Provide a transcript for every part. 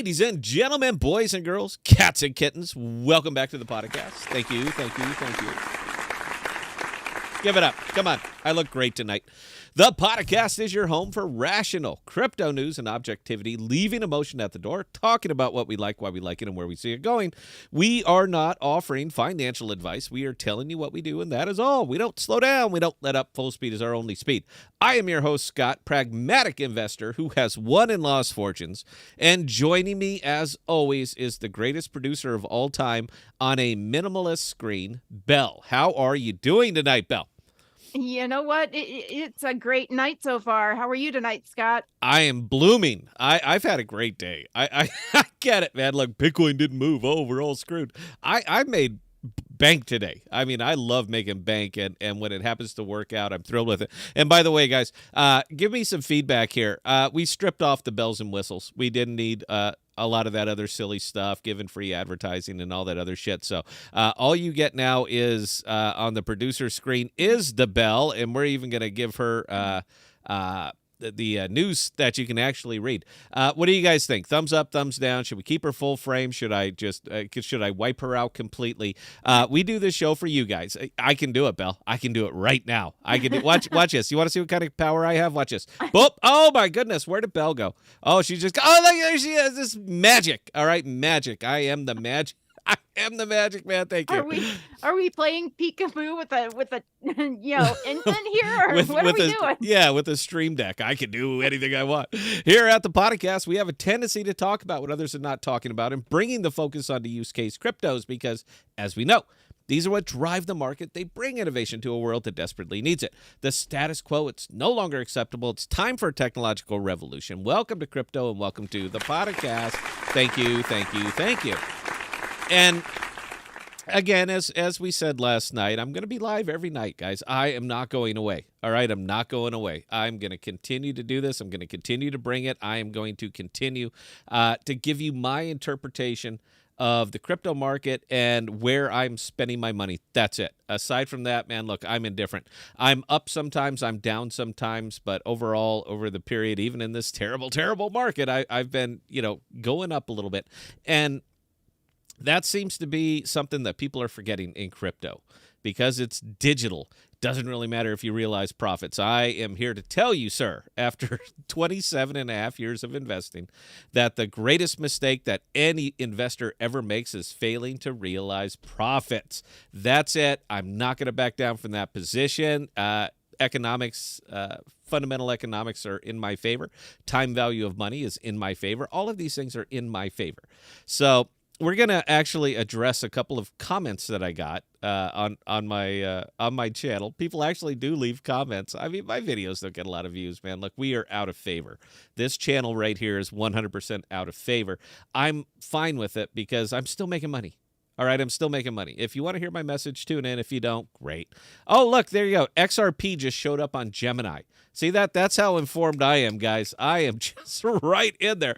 Ladies and gentlemen, boys and girls, cats and kittens, welcome back to the podcast. Thank you. Give it up. Come on. I look great tonight. The podcast is your home for rational crypto news and objectivity, leaving emotion at the door, talking about what we like, why we like it, and where we see it going. We are not offering financial advice. We are telling you what we do, and that is all. We don't slow down. We don't let up. Full speed is our only speed. I am your host, Scott, pragmatic investor who has won and lost fortunes. And joining me, as always, is the greatest producer of all time on a minimalist screen, Belle. How are you doing tonight, Belle? You know what? It's a great night so far. How are you tonight, Scott? I am blooming. I've had a great day. I get it, man. Look, Bitcoin didn't move. Oh, we're all screwed. I made bank today. I mean, I love making bank, and when it happens to work out, I'm thrilled with it. And by the way, guys, give me some feedback here. We stripped off the bells and whistles. We didn't need a lot of that other silly stuff, giving free advertising and all that other shit. So all you get now is on the producer screen is the Belle, and we're even going to give her the news that you can actually read. What do you guys think? Thumbs up, thumbs down? Should we keep her full frame? Should I just should I wipe her out completely? We do this show for you guys. I can do it, Belle. I can do it right now. I can do, watch this. You want to see what kind of power I have? Watch this. Boop. Oh my goodness, where did Belle go? Oh, she just look, there she is. This magic. All right, magic. I am the magic. I am the magic man. Thank you. Are we playing peekaboo with a infant here, or what are we doing? Yeah, with a stream deck, I can do anything I want. Here at the podcast, we have a tendency to talk about what others are not talking about, and bringing the focus onto use case cryptos because, as we know, these are what drive the market. They bring innovation to a world that desperately needs it. The status quo, it's no longer acceptable. It's time for a technological revolution. Welcome to crypto, and welcome to the podcast. Thank you. And again, as we said last night, I'm going to be live every night, guys. I am not going away. All right, I'm not going away. I'm going to continue to do this. I'm going to continue to bring it. I am going to continue to give you my interpretation of the crypto market and where I'm spending my money. That's it. Aside from that, man, look, I'm indifferent. I'm up sometimes, I'm down sometimes, but overall, over the period, even in this terrible, terrible market, I've been, going up a little bit. And that seems to be something that people are forgetting in crypto because it's digital. Doesn't really matter if you realize profits. I am here to tell you, sir, after 27 and a half years of investing, that the greatest mistake that any investor ever makes is failing to realize profits. That's it. I'm not going to back down from that position. Economics, fundamental economics are in my favor. Time value of money is in my favor. All of these things are in my favor. So we're going to actually address a couple of comments that I got on my channel. People actually do leave comments. I mean, my videos don't get a lot of views, man. Look, we are out of favor. This channel right here is 100% out of favor. I'm fine with it because I'm still making money. All right, I'm still making money. If you want to hear my message, tune in. If you don't, great. Oh, look, there you go. XRP just showed up on Gemini. See that? That's how informed I am, guys. I am just right in there.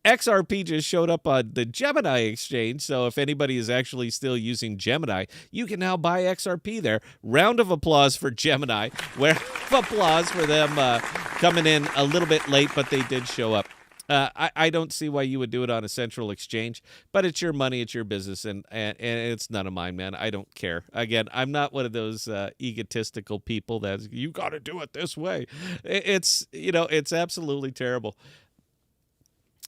XRP just showed up on the Gemini exchange, so if anybody is actually still using Gemini, you can now buy XRP there. Round of applause for Gemini. Round of applause for them coming in a little bit late, but they did show up. I don't see why you would do it on a central exchange, but it's your money, it's your business, and it's none of mine, man. I don't care. Again, I'm not one of those egotistical people that you got to do it this way. It's absolutely terrible.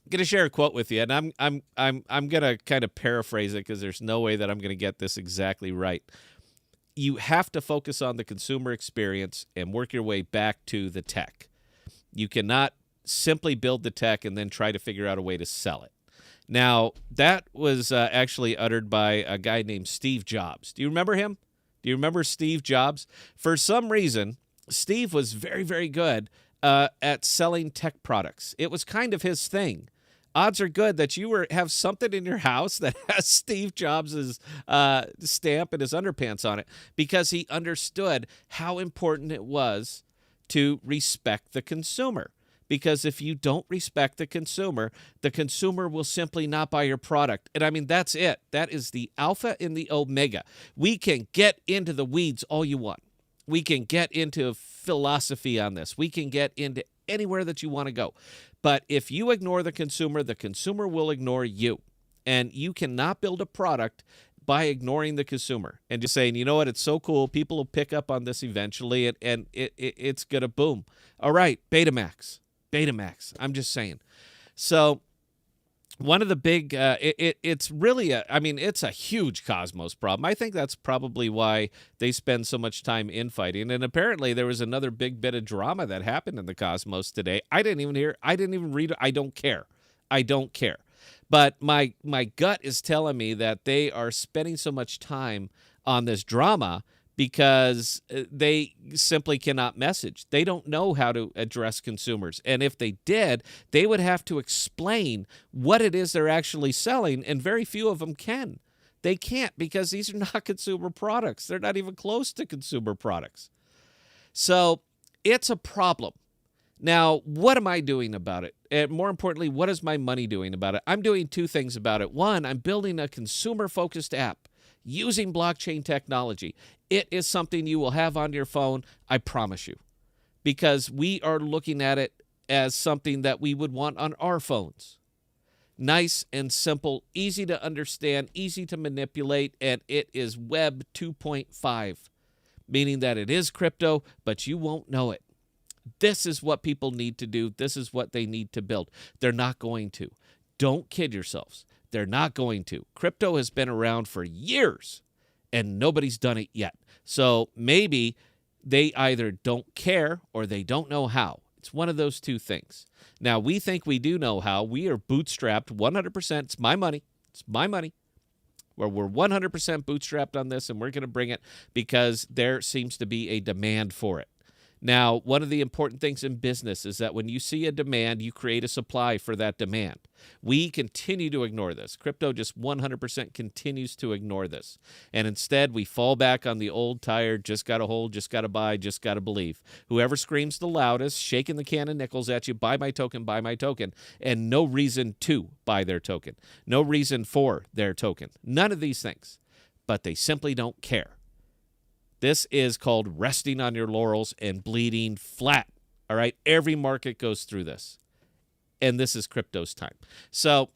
Going to share a quote with you, and I'm going to kind of paraphrase it because there's no way that I'm going to get this exactly right. You have to focus on the consumer experience and work your way back to the tech. You cannot simply build the tech and then try to figure out a way to sell it. Now, that was actually uttered by a guy named Steve Jobs. Do you remember him? Do you remember Steve Jobs? For some reason, Steve was very, very good at selling tech products. It was kind of his thing. Odds are good that you have something in your house that has Steve Jobs' stamp and his underpants on it because he understood how important it was to respect the consumer. Because if you don't respect the consumer will simply not buy your product. And I mean, that's it. That is the alpha and the omega. We can get into the weeds all you want. We can get into philosophy on this. We can get into anywhere that you want to go. But if you ignore the consumer will ignore you. And you cannot build a product by ignoring the consumer and just saying, you know what, it's so cool. People will pick up on this eventually, and it's going to boom. All right, Betamax. I'm just saying. So one of the big, it's really, it's a huge cosmos problem. I think that's probably why they spend so much time infighting. And apparently there was another big bit of drama that happened in the cosmos today. I didn't even read it. I don't care. But my gut is telling me that they are spending so much time on this drama because they simply cannot message. They don't know how to address consumers. And if they did, they would have to explain what it is they're actually selling, and very few of them can. They can't, because these are not consumer products. They're not even close to consumer products. So it's a problem. Now, what am I doing about it? And more importantly, what is my money doing about it? I'm doing two things about it. One, I'm building a consumer-focused app using blockchain technology. It is something you will have on your phone, I promise you, because we are looking at it as something that we would want on our phones. Nice and simple, easy to understand, easy to manipulate, and it is Web 2.5, meaning that it is crypto, but you won't know it. This is what people need to do. This is what they need to build. They're not going to. Don't kid yourselves. They're not going to. Crypto has been around for years, and nobody's done it yet. So maybe they either don't care or they don't know how. It's one of those two things. Now, we think we do know how. We are bootstrapped 100%. It's my money. Where we're 100% bootstrapped on this, and we're going to bring it because there seems to be a demand for it. Now, one of the important things in business is that when you see a demand, you create a supply for that demand. We continue to ignore this. Crypto just 100% continues to ignore this. And instead, we fall back on the old tired, just got to hold, just got to buy, just got to believe. Whoever screams the loudest, shaking the can of nickels at you, buy my token, and no reason to buy their token. No reason for their token. None of these things. But they simply don't care. This is called resting on your laurels and bleeding flat, all right? Every market goes through this, and this is crypto's time. So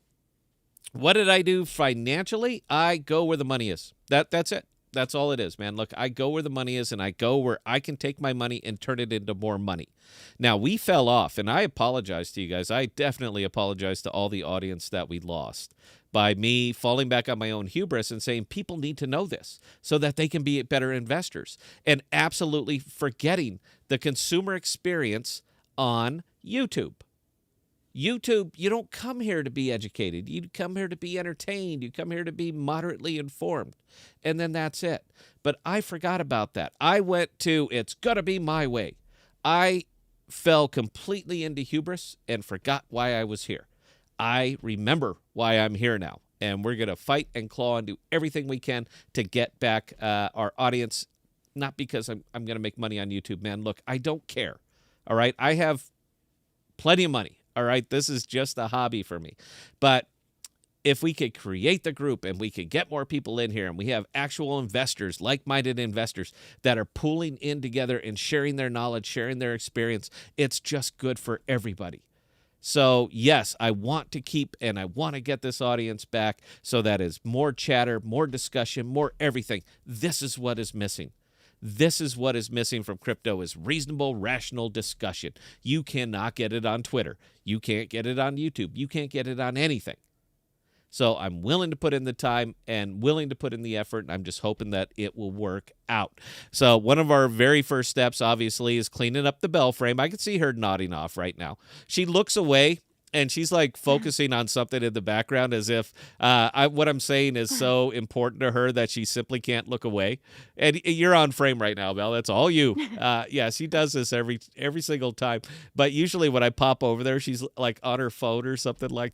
what did I do financially? I go where the money is. That's it. That's all it is, man. Look, I go where the money is, and I go where I can take my money and turn it into more money. Now, we fell off, and I apologize to you guys. I definitely apologize to all the audience that we lost by me falling back on my own hubris and saying people need to know this so that they can be better investors, and absolutely forgetting the consumer experience on YouTube. YouTube, you don't come here to be educated. You come here to be entertained. You come here to be moderately informed. And then that's it. But I forgot about that. I went to, it's got to be my way. I fell completely into hubris and forgot why I was here. I remember why I'm here now. And we're going to fight and claw and do everything we can to get back our audience. Not because I'm going to make money on YouTube, man. Look, I don't care. All right? I have plenty of money. All right, this is just a hobby for me. But if we could create the group and we could get more people in here and we have actual investors, like-minded investors that are pooling in together and sharing their knowledge, sharing their experience, it's just good for everybody. So, yes, I want to keep and I want to get this audience back so that is more chatter, more discussion, more everything. This is what is missing. This is what is missing from crypto is reasonable, rational discussion. You cannot get it on Twitter. You can't get it on YouTube. You can't get it on anything. So I'm willing to put in the time and willing to put in the effort, and I'm just hoping that it will work out. So one of our very first steps, obviously, is cleaning up the bell frame. I can see her nodding off right now. She looks away. And she's like focusing on something in the background as if what I'm saying is so important to her that she simply can't look away. And you're on frame right now, Belle. That's all you. Yeah, she does this every single time. But usually when I pop over there, she's like on her phone or something like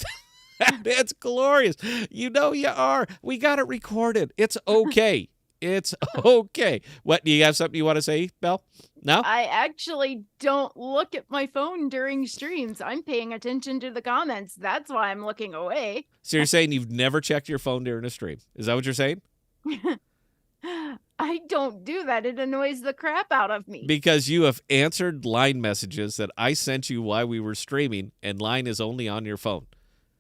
that. It's glorious. You know you are. We got it recorded. It's okay. It's okay. What, do you have something you want to say, Belle? No? I actually don't look at my phone during streams. I'm paying attention to the comments. That's why I'm looking away. So you're saying you've never checked your phone during a stream? Is that what you're saying? I I don't do that. It annoys the crap out of me. Because you have answered line messages that I sent you while we were streaming, and line is only on your phone.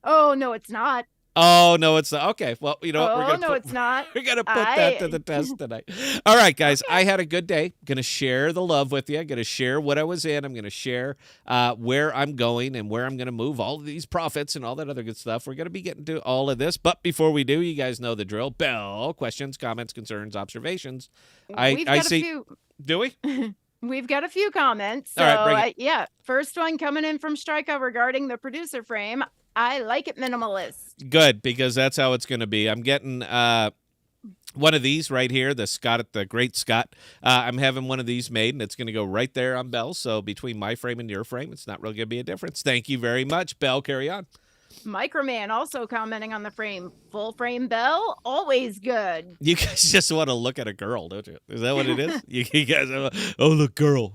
Oh, no, it's not. Oh, no, it's not. Okay, well, you know what? Oh, no, it's not. We're gonna put that to the test tonight. All right, guys, Okay. I had a good day. Gonna share the love with you. Gonna share what I was in. I'm gonna share where I'm going and where I'm gonna move. All of these profits and all that other good stuff. We're gonna be getting to all of this, but before we do, you guys know the drill. Bell, questions, comments, concerns, observations. We've got a see. few. Do we? We've got a few comments. So, All right, bring it. yeah, first one coming in from Strika regarding the producer frame. I like it minimalist. Good, because that's how it's going to be. I'm getting one of these right here, the Great Scott. I'm having one of these made, and it's going to go right there on Bell. So between my frame and your frame, it's not really going to be a difference. Thank you very much, Bell. Carry on. Microman also commenting on the frame. Full frame Bell, always good. You guys just want to look at a girl, don't you? Is that what it is? you guys have oh, look, girl.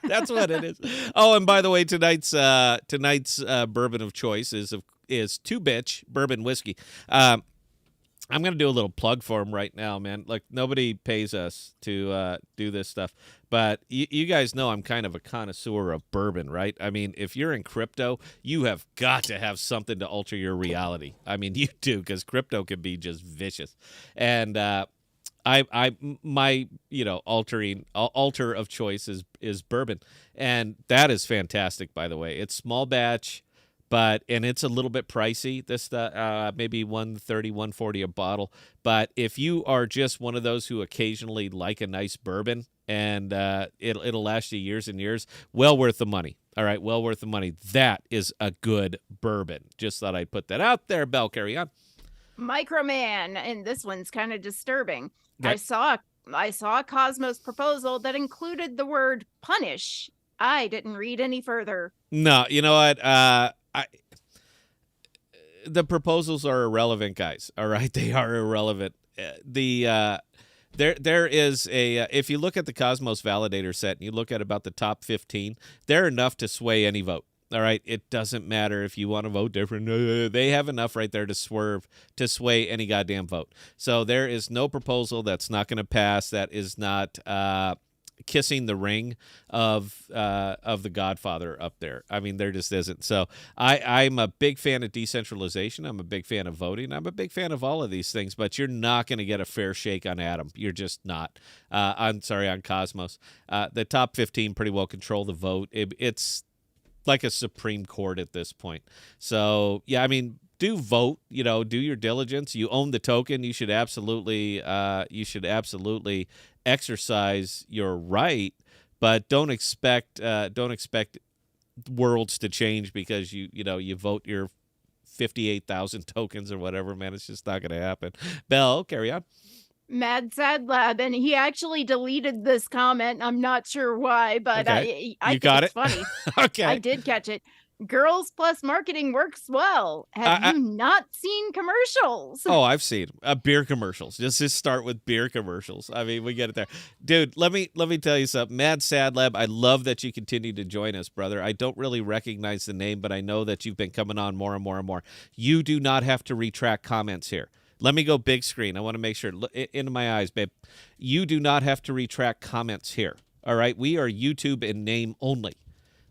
That's what it is. Oh, and by the way, tonight's bourbon of choice is Two Bitch bourbon whiskey. I'm going to do a little plug for them right now, man. Like, nobody pays us to do this stuff. But you guys know I'm kind of a connoisseur of bourbon, right? I mean, if you're in crypto, you have got to have something to alter your reality. I mean, you do, because crypto can be just vicious. And my altar of choice is bourbon. And that is fantastic, by the way. It's small batch. And it's a little bit pricey. This maybe $130, $140 a bottle. But if you are just one of those who occasionally like a nice bourbon, and it'll last you years and years, well worth the money. All right, well worth the money. That is a good bourbon. Just thought I'd put that out there. Bell, carry on. Microman, and this one's kind of disturbing. Okay. I saw a Cosmos proposal that included the word punish. I didn't read any further. No, you know what? The proposals are irrelevant, guys. All right, they are irrelevant. There is if you look at the Cosmos validator set and you look at about the top 15, they're enough to sway any vote. All right, it doesn't matter if you want to vote different. They have enough right there to sway any goddamn vote. So there is no proposal that's not going to pass. That is not kissing the ring of the Godfather up there. I mean, there just isn't. So I'm a big fan of decentralization. I'm a big fan of voting. I'm a big fan of all of these things, but you're not going to get a fair shake on Atom. You're just not. On Cosmos. The top 15 pretty well control the vote. It's like a Supreme Court at this point. So, yeah, I mean, do vote, do your diligence. You own the token. You should absolutely exercise your right, but don't expect worlds to change because you vote your 58,000 tokens or whatever, man. It's just not going to happen. Bell, carry on. Mad Sad Lab, and he actually deleted this comment. I'm not sure why, but okay. I you think got it's it? funny. Okay. I did catch it. Girls Plus marketing works well. Have you not seen commercials? Oh, I've seen beer commercials. Just start with beer commercials. I mean, we get it there. Dude, let me tell you something. Mad Sad Lab, I love that you continue to join us, brother. I don't really recognize the name, but I know that you've been coming on more and more and more. You do not have to retract comments here. Let me go big screen. I want to make sure. Look into my eyes, babe. You do not have to retract comments here. All right? We are YouTube in name only.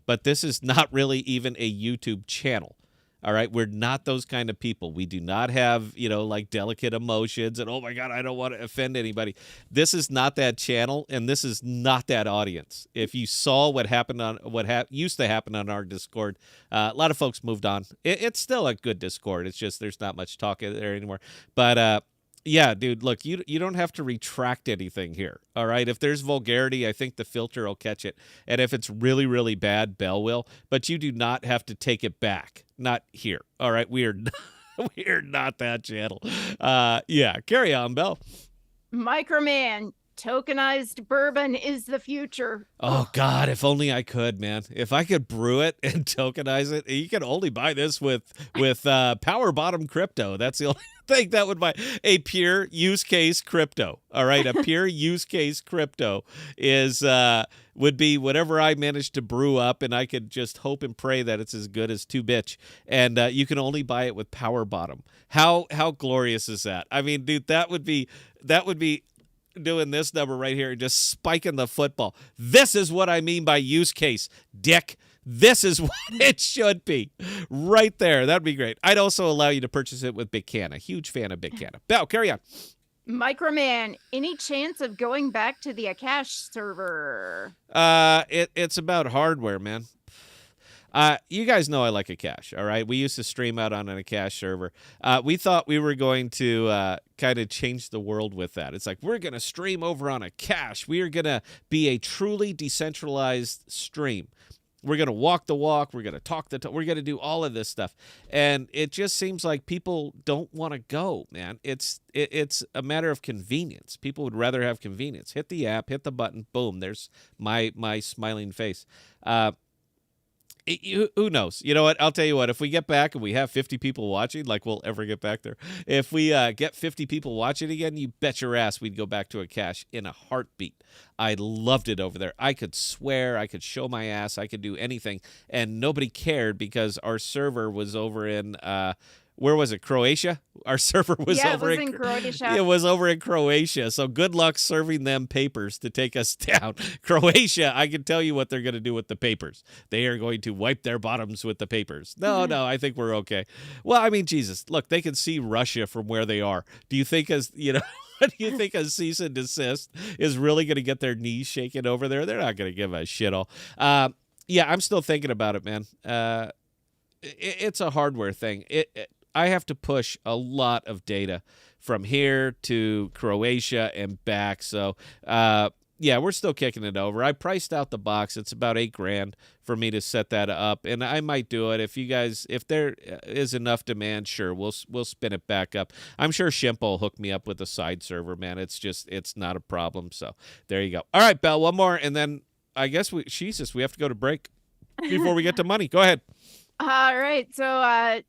But this is not really even a YouTube channel. All right? We're not those kind of people. We do not have, like delicate emotions and, oh, my God, I don't want to offend anybody. This is not that channel, and this is not that audience. If you saw what happened on used to happen on our Discord, a lot of folks moved on. It's still a good Discord. It's just there's not much talk there anymore. But yeah, dude, look, you don't have to retract anything here, all right? If there's vulgarity, I think the filter will catch it. And if it's really, really bad, Bell will. But you do not have to take it back. Not here, all right? We are not that channel. Yeah, carry on, Bell. Microman, tokenized bourbon is the future. Oh, God, if only I could, man. If I could brew it and tokenize it, you can only buy this with Power Bottom Crypto. That's the only thing that would buy a pure use case crypto. All right, a pure use case crypto would be whatever I managed to brew up, and I could just hope and pray that it's as good as Two Bitch. And you can only buy it with Power Bottom. How glorious is that? I mean, dude, that would be doing this number right here and just spiking the football. This is what I mean by use case, dick. This is what it should be right there. That'd be great. I'd also allow you to purchase it with Big Canna. Huge fan of Big Canna. Bell, carry on. Microman, any chance of going back to the Akash server? It's about hardware, man. You guys know I like Akash, all right? We used to stream out on an Akash server. We thought we were going to kind of change the world with that. It's like, we're going to stream over on Akash. We are going to be a truly decentralized stream. We're going to walk the walk. We're going to talk the talk. We're going to do all of this stuff. And it just seems like people don't want to go, man. It's a matter of convenience. People would rather have convenience. Hit the app, hit the button, boom, there's my smiling face. Who knows? You know what? I'll tell you what. If we get back and we have 50 people watching, like we'll ever get back there. If we get 50 people watching again, you bet your ass we'd go back to Akash in a heartbeat. I loved it over there. I could swear, I could show my ass, I could do anything, and nobody cared because our server was over in where was it? Croatia? Our server was over in Croatia. It was over in Croatia. So good luck serving them papers to take us down. Croatia, I can tell you what they're going to do with the papers. They are going to wipe their bottoms with the papers. No, I think we're okay. Well, I mean, Jesus, look, they can see Russia from where they are. Do you think do you think a cease and desist is really going to get their knees shaken over there? They're not going to give a shit all. Yeah, I'm still thinking about it, man. It's a hardware thing. I have to push a lot of data from here to Croatia and back. So, yeah, we're still kicking it over. I priced out the box. It's about $8,000 for me to set that up, and I might do it. If there is enough demand, sure, we'll spin it back up. I'm sure Shimp will hook me up with a side server, man. It's not a problem. So there you go. All right, Belle, one more, and then I guess we have to go to break before we get to money. Go ahead. All right. So,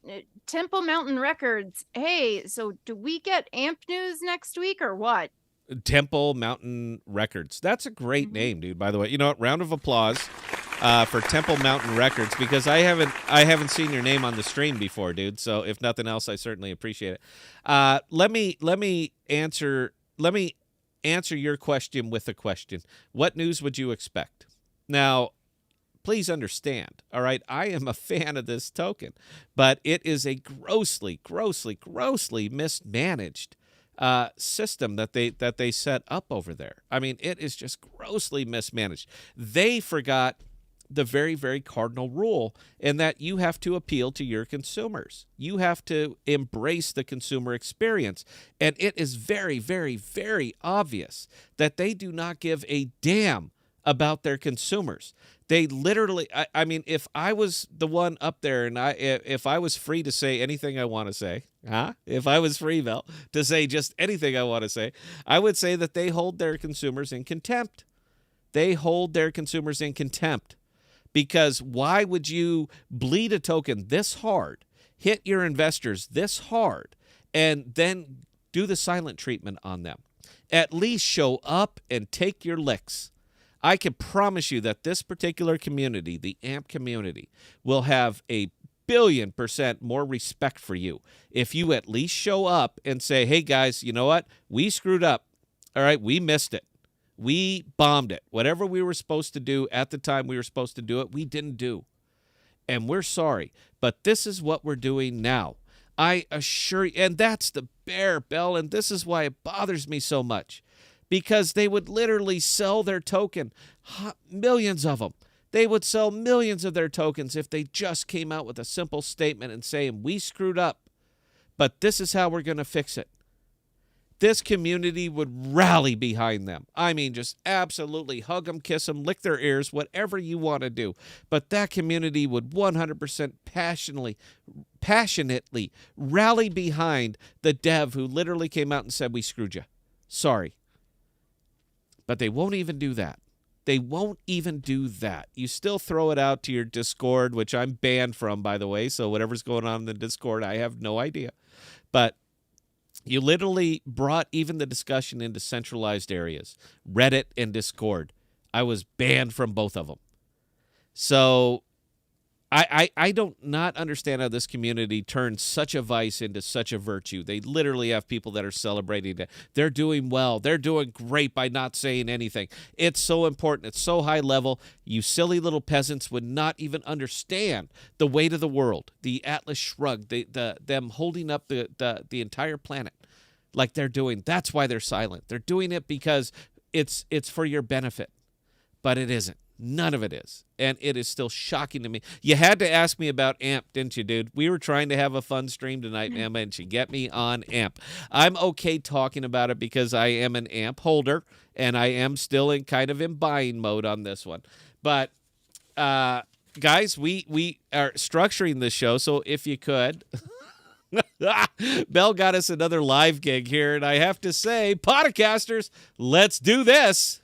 Temple Mountain Records. Hey, so do we get AMP news next week or what? Temple Mountain Records. That's a great name, dude, by the way. You know what? Round of applause for Temple Mountain Records, because I haven't seen your name on the stream before, dude. So if nothing else, I certainly appreciate it. Let me answer your question with a question. What news would you expect? Now, please understand, all right, I am a fan of this token, but it is a grossly mismanaged system that they set up over there. I mean, it is just grossly mismanaged. They forgot the very, very cardinal rule in that you have to appeal to your consumers. You have to embrace the consumer experience. And it is very, very, very obvious that they do not give a damn about their consumers. They literally, I mean, if I was the one up there and if I was free to say anything I want to say, if I was free, Mel, to say just anything I want to say, I would say that they hold their consumers in contempt. They hold their consumers in contempt. Because why would you bleed a token this hard, hit your investors this hard, and then do the silent treatment on them? At least show up and take your licks. I can promise you that this particular community, the AMP community, will have a 1,000,000,000% more respect for you if you at least show up and say, hey, guys, you know what? We screwed up. All right, we missed it. We bombed it. Whatever we were supposed to do at the time we were supposed to do it, we didn't do. And we're sorry. But this is what we're doing now. I assure you, and that's the bare bell, and this is why it bothers me so much. Because they would literally sell their token, millions of them. They would sell millions of their tokens if they just came out with a simple statement and saying, we screwed up, but this is how we're going to fix it. This community would rally behind them. I mean, just absolutely hug them, kiss them, lick their ears, whatever you want to do. But that community would 100% passionately rally behind the dev who literally came out and said, we screwed you. Sorry. But they won't even do that. They won't even do that. You still throw it out to your Discord, which I'm banned from, by the way. So whatever's going on in the Discord, I have no idea. But you literally brought even the discussion into centralized areas, Reddit and Discord. I was banned from both of them. So I don't not understand how this community turned such a vice into such a virtue. They literally have people that are celebrating it. They're doing well. They're doing great by not saying anything. It's so important. It's so high level. You silly little peasants would not even understand the weight of the world. The Atlas Shrugged, them holding up the entire planet like they're doing. That's why they're silent. They're doing it because it's for your benefit, but it isn't. None of it is. And it is still shocking to me. You had to ask me about AMP, didn't you, dude? We were trying to have a fun stream tonight, Emma, and she get me on AMP. I'm okay talking about it because I am an AMP holder, and I am still in buying mode on this one. But, guys, we are structuring this show, so if you could... Bell got us another live gig here, and I have to say, Podocasters, let's do this.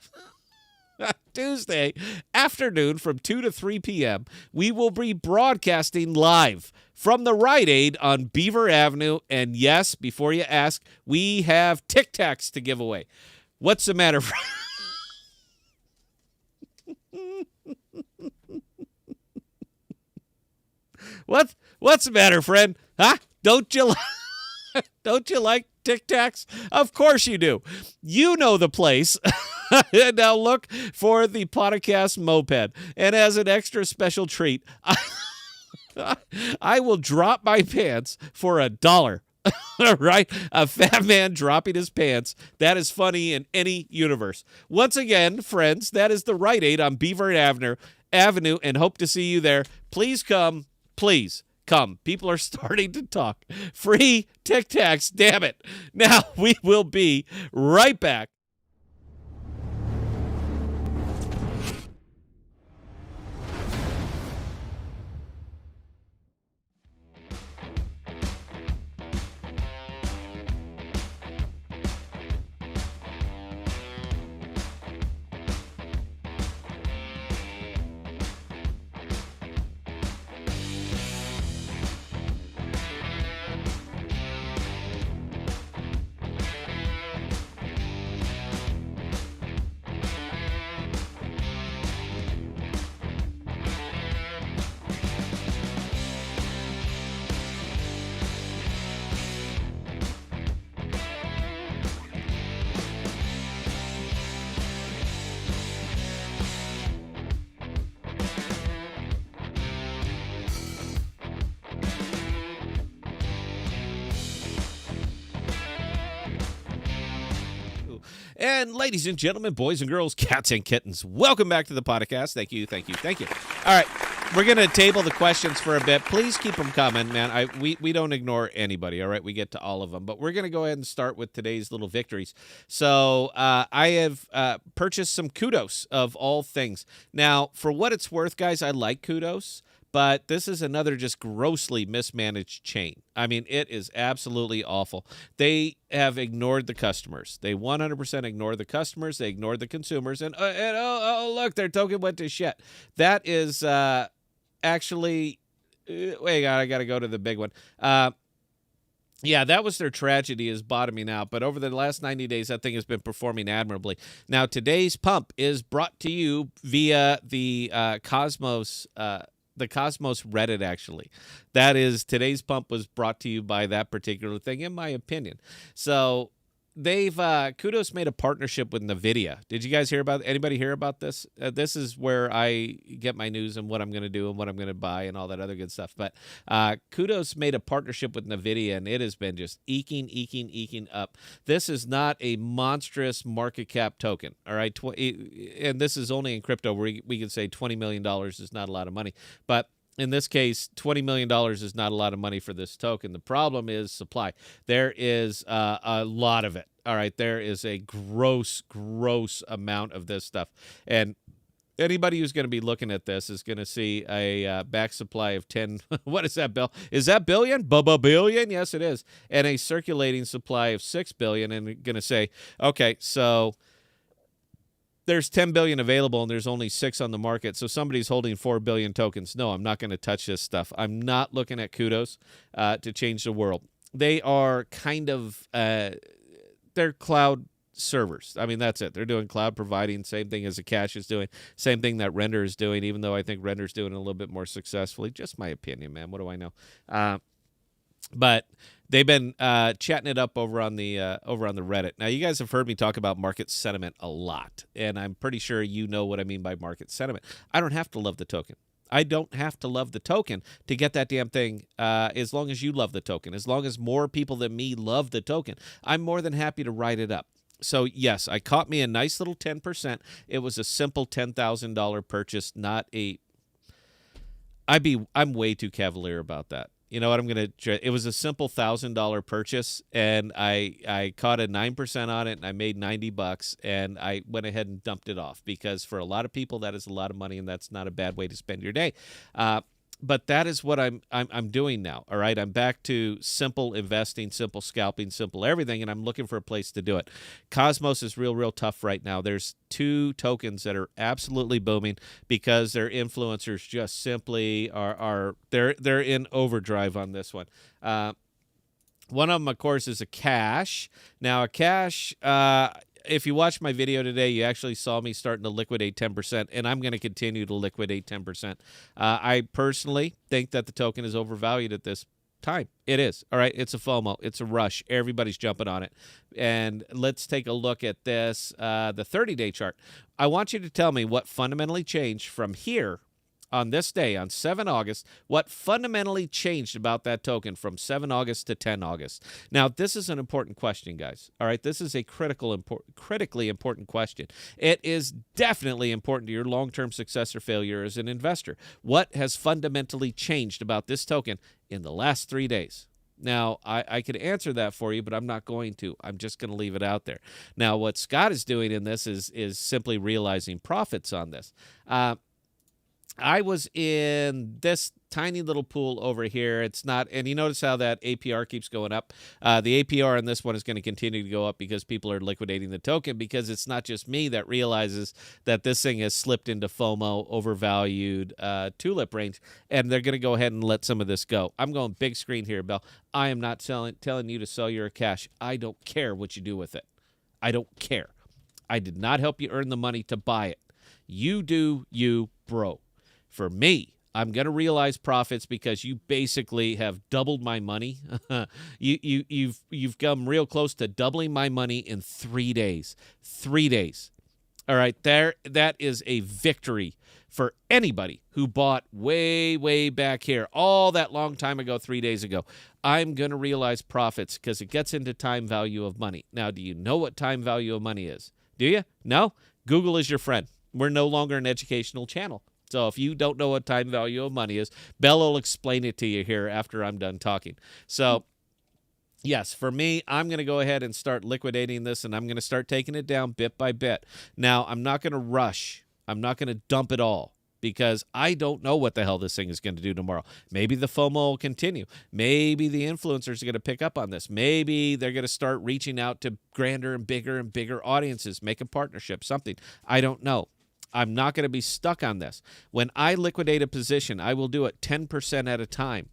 Tuesday afternoon from 2 to 3 p.m., we will be broadcasting live from the Rite Aid on Beaver Avenue. And yes, before you ask, we have Tic Tacs to give away. What's the matter? What's the matter, friend? Huh? Don't you like Tic Tacs? Of course you do. You know the place. Now look for the Podcast Moped. And as an extra special treat, I will drop my pants for $1. Right? A fat man dropping his pants. That is funny in any universe. Once again, friends, that is the Rite Aid on Beaver Avenue, and hope to see you there. Please come. Please come. People are starting to talk. Free Tic Tacs, damn it. Now we will be right back. And ladies and gentlemen, boys and girls, cats and kittens, welcome back to the podcast. Thank you. All right, we're going to table the questions for a bit. Please keep them coming, man. We don't ignore anybody, all right? We get to all of them. But we're going to go ahead and start with today's little victories. So I have purchased some kudos of all things. Now, for what it's worth, guys, I like kudos. But this is another just grossly mismanaged chain. I mean, it is absolutely awful. They have ignored the customers. They 100% ignored the customers. They ignored the consumers. And look, their token went to shit. That is actually, wait, I got to go to the big one. Yeah, that was their tragedy, is bottoming out. But over the last 90 days, that thing has been performing admirably. Now, today's pump is brought to you via the Cosmos Reddit, actually. That is, today's pump was brought to you by that particular thing, in my opinion. So they've Kudos made a partnership with NVIDIA. Did you guys anybody hear about this? This is where I get my news and what I'm going to do and what I'm going to buy and all that other good stuff. But Kudos made a partnership with NVIDIA, and it has been just eking up. This is not a monstrous market cap token, all right? And this is only in crypto, where we can say $20 million is not a lot of money. But in this case, $20 million is not a lot of money for this token. The problem is supply. There is a lot of it. All right, there is a gross amount of this stuff. And anybody who's going to be looking at this is going to see a back supply of 10. What is that, Bill? Is that billion? Billion? Yes, it is. And a circulating supply of 6 billion. And going to say, okay, so there's 10 billion available and there's only 6 on the market. So somebody's holding 4 billion tokens. No, I'm not going to touch this stuff. I'm not looking at Kudos to change the world. They are kind of, they're cloud servers. I mean, that's it. They're doing cloud providing, same thing as Akash is doing, same thing that Render is doing, even though I think Render's doing it a little bit more successfully. Just my opinion, man. What do I know? But they've been chatting it up over on the Reddit. Now, you guys have heard me talk about market sentiment a lot, and I'm pretty sure you know what I mean by market sentiment. I don't have to love the token. I don't have to love the token to get that damn thing, as long as you love the token. As long as more people than me love the token, I'm more than happy to write it up. So, yes, I caught me a nice little 10%. It was a simple $10,000 purchase, not a – I'm way too cavalier about that. You know what, it was a simple $1,000 purchase, and I caught a 9% on it, and I made $90, and I went ahead and dumped it off because for a lot of people that is a lot of money, and that's not a bad way to spend your day. But that is what I'm doing now. All right, I'm back to simple investing, simple scalping, simple everything, and I'm looking for a place to do it. Cosmos is real tough right now. There's 2 tokens that are absolutely booming because their influencers just simply they're in overdrive on this one. One of them, of course, is Akash. Now, Akash, if you watched my video today, you actually saw me starting to liquidate 10%, and I'm going to continue to liquidate 10%. I personally think that the token is overvalued at this time. It is. All right, it's a FOMO. It's a rush. Everybody's jumping on it. And let's take a look at this, the 30-day chart. I want you to tell me what fundamentally changed from here on this day, on 7 August, what fundamentally changed about that token from 7 August to 10 August. Now, this is an important question, guys. All right, this is a critically important question. It is definitely important to your long-term success or failure as an investor. What has fundamentally changed about this token in the last 3 days? Now, I could answer that for you, but I'm not going to. I'm just going to leave it out there. Now, what Scott is doing in this is simply realizing profits on this. I was in this tiny little pool over here. It's not, and you notice how that APR keeps going up. The APR on this one is going to continue to go up because people are liquidating the token, because it's not just me that realizes that this thing has slipped into FOMO, overvalued tulip range, and they're going to go ahead and let some of this go. I'm going big screen here, Bill. I am not telling you to sell your cash. I don't care what you do with it. I don't care. I did not help you earn the money to buy it. You do you, bro. For me, I'm going to realize profits because you basically have doubled my money. You've come real close to doubling my money in 3 days. 3 days. All right, that is a victory for anybody who bought way back here, all that long time ago, 3 days ago. I'm going to realize profits because it gets into time value of money. Now, do you know what time value of money is? Do you? No? Google is your friend. We're no longer an educational channel. So if you don't know what time value of money is, Bella will explain it to you here after I'm done talking. So, yes, for me, I'm going to go ahead and start liquidating this, and I'm going to start taking it down bit by bit. Now, I'm not going to rush. I'm not going to dump it all because I don't know what the hell this thing is going to do tomorrow. Maybe the FOMO will continue. Maybe the influencers are going to pick up on this. Maybe they're going to start reaching out to grander and bigger audiences, make a partnership, something. I don't know. I'm not going to be stuck on this. When I liquidate a position, I will do it 10% at a time.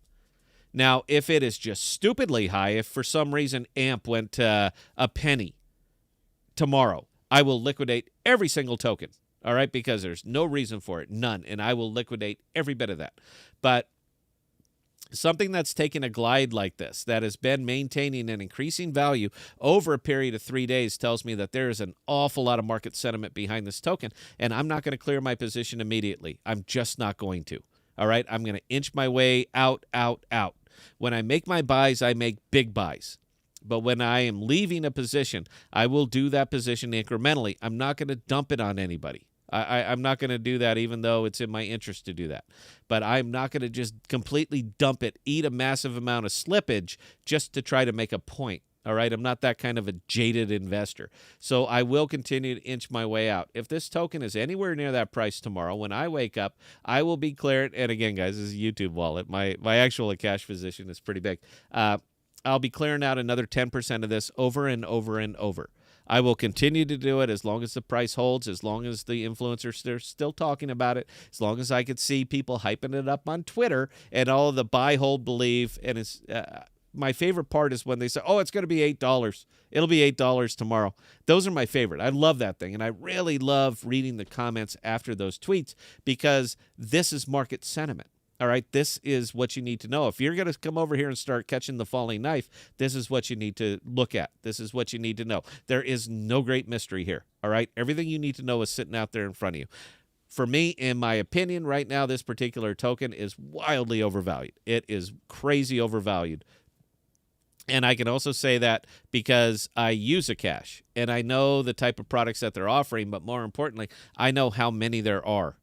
Now, if it is just stupidly high, if for some reason AMP went to a penny tomorrow, I will liquidate every single token, all right, because there's no reason for it, none, and I will liquidate every bit of that. But something that's taken a glide like this, that has been maintaining an increasing value over a period of 3 days, tells me that there is an awful lot of market sentiment behind this token, and I'm not going to clear my position immediately. I'm just not going to. All right? I'm going to inch my way out. When I make my buys, I make big buys. But when I am leaving a position, I will do that position incrementally. I'm not going to dump it on anybody. I'm not going to do that, even though it's in my interest to do that. But I'm not going to just completely dump it, eat a massive amount of slippage just to try to make a point. All right, I'm not that kind of a jaded investor. So I will continue to inch my way out. If this token is anywhere near that price tomorrow, when I wake up, I will be cleared. And again, guys, this is a YouTube wallet. My actual cash position is pretty big. I'll be clearing out another 10% of this over and over and over. I will continue to do it as long as the price holds, as long as the influencers are still talking about it, as long as I could see people hyping it up on Twitter and all of the buy, hold, believe. And my favorite part is when they say, oh, it's going to be $8. It'll be $8 tomorrow. Those are my favorite. I love that thing. And I really love reading the comments after those tweets because this is market sentiment. All right, this is what you need to know. If you're going to come over here and start catching the falling knife, this is what you need to look at. This is what you need to know. There is no great mystery here. All right, everything you need to know is sitting out there in front of you. For me, in my opinion, right now, this particular token is wildly overvalued. It is crazy overvalued. And I can also say that because I use a cash and I know the type of products that they're offering, but more importantly, I know how many there are.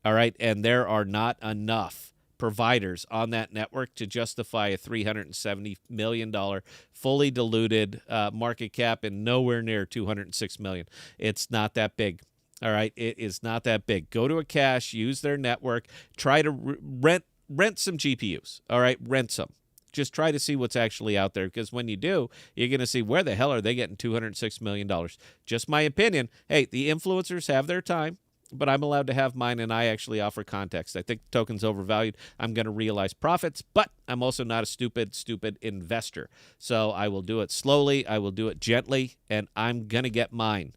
All right, and there are not enough providers on that network to justify a $370 million fully diluted market cap and nowhere near $206 million. It's not that big. All right, it is not that big. Go to a cache, use their network, try to rent some GPUs. All right, rent some. Just try to see what's actually out there because when you do, you're going to see where the hell are they getting $206 million. Just my opinion. Hey, the influencers have their time, but I'm allowed to have mine, and I actually offer context. I think the token's overvalued. I'm going to realize profits, but I'm also not a stupid investor. So I will do it slowly. I will do it gently, and I'm going to get mine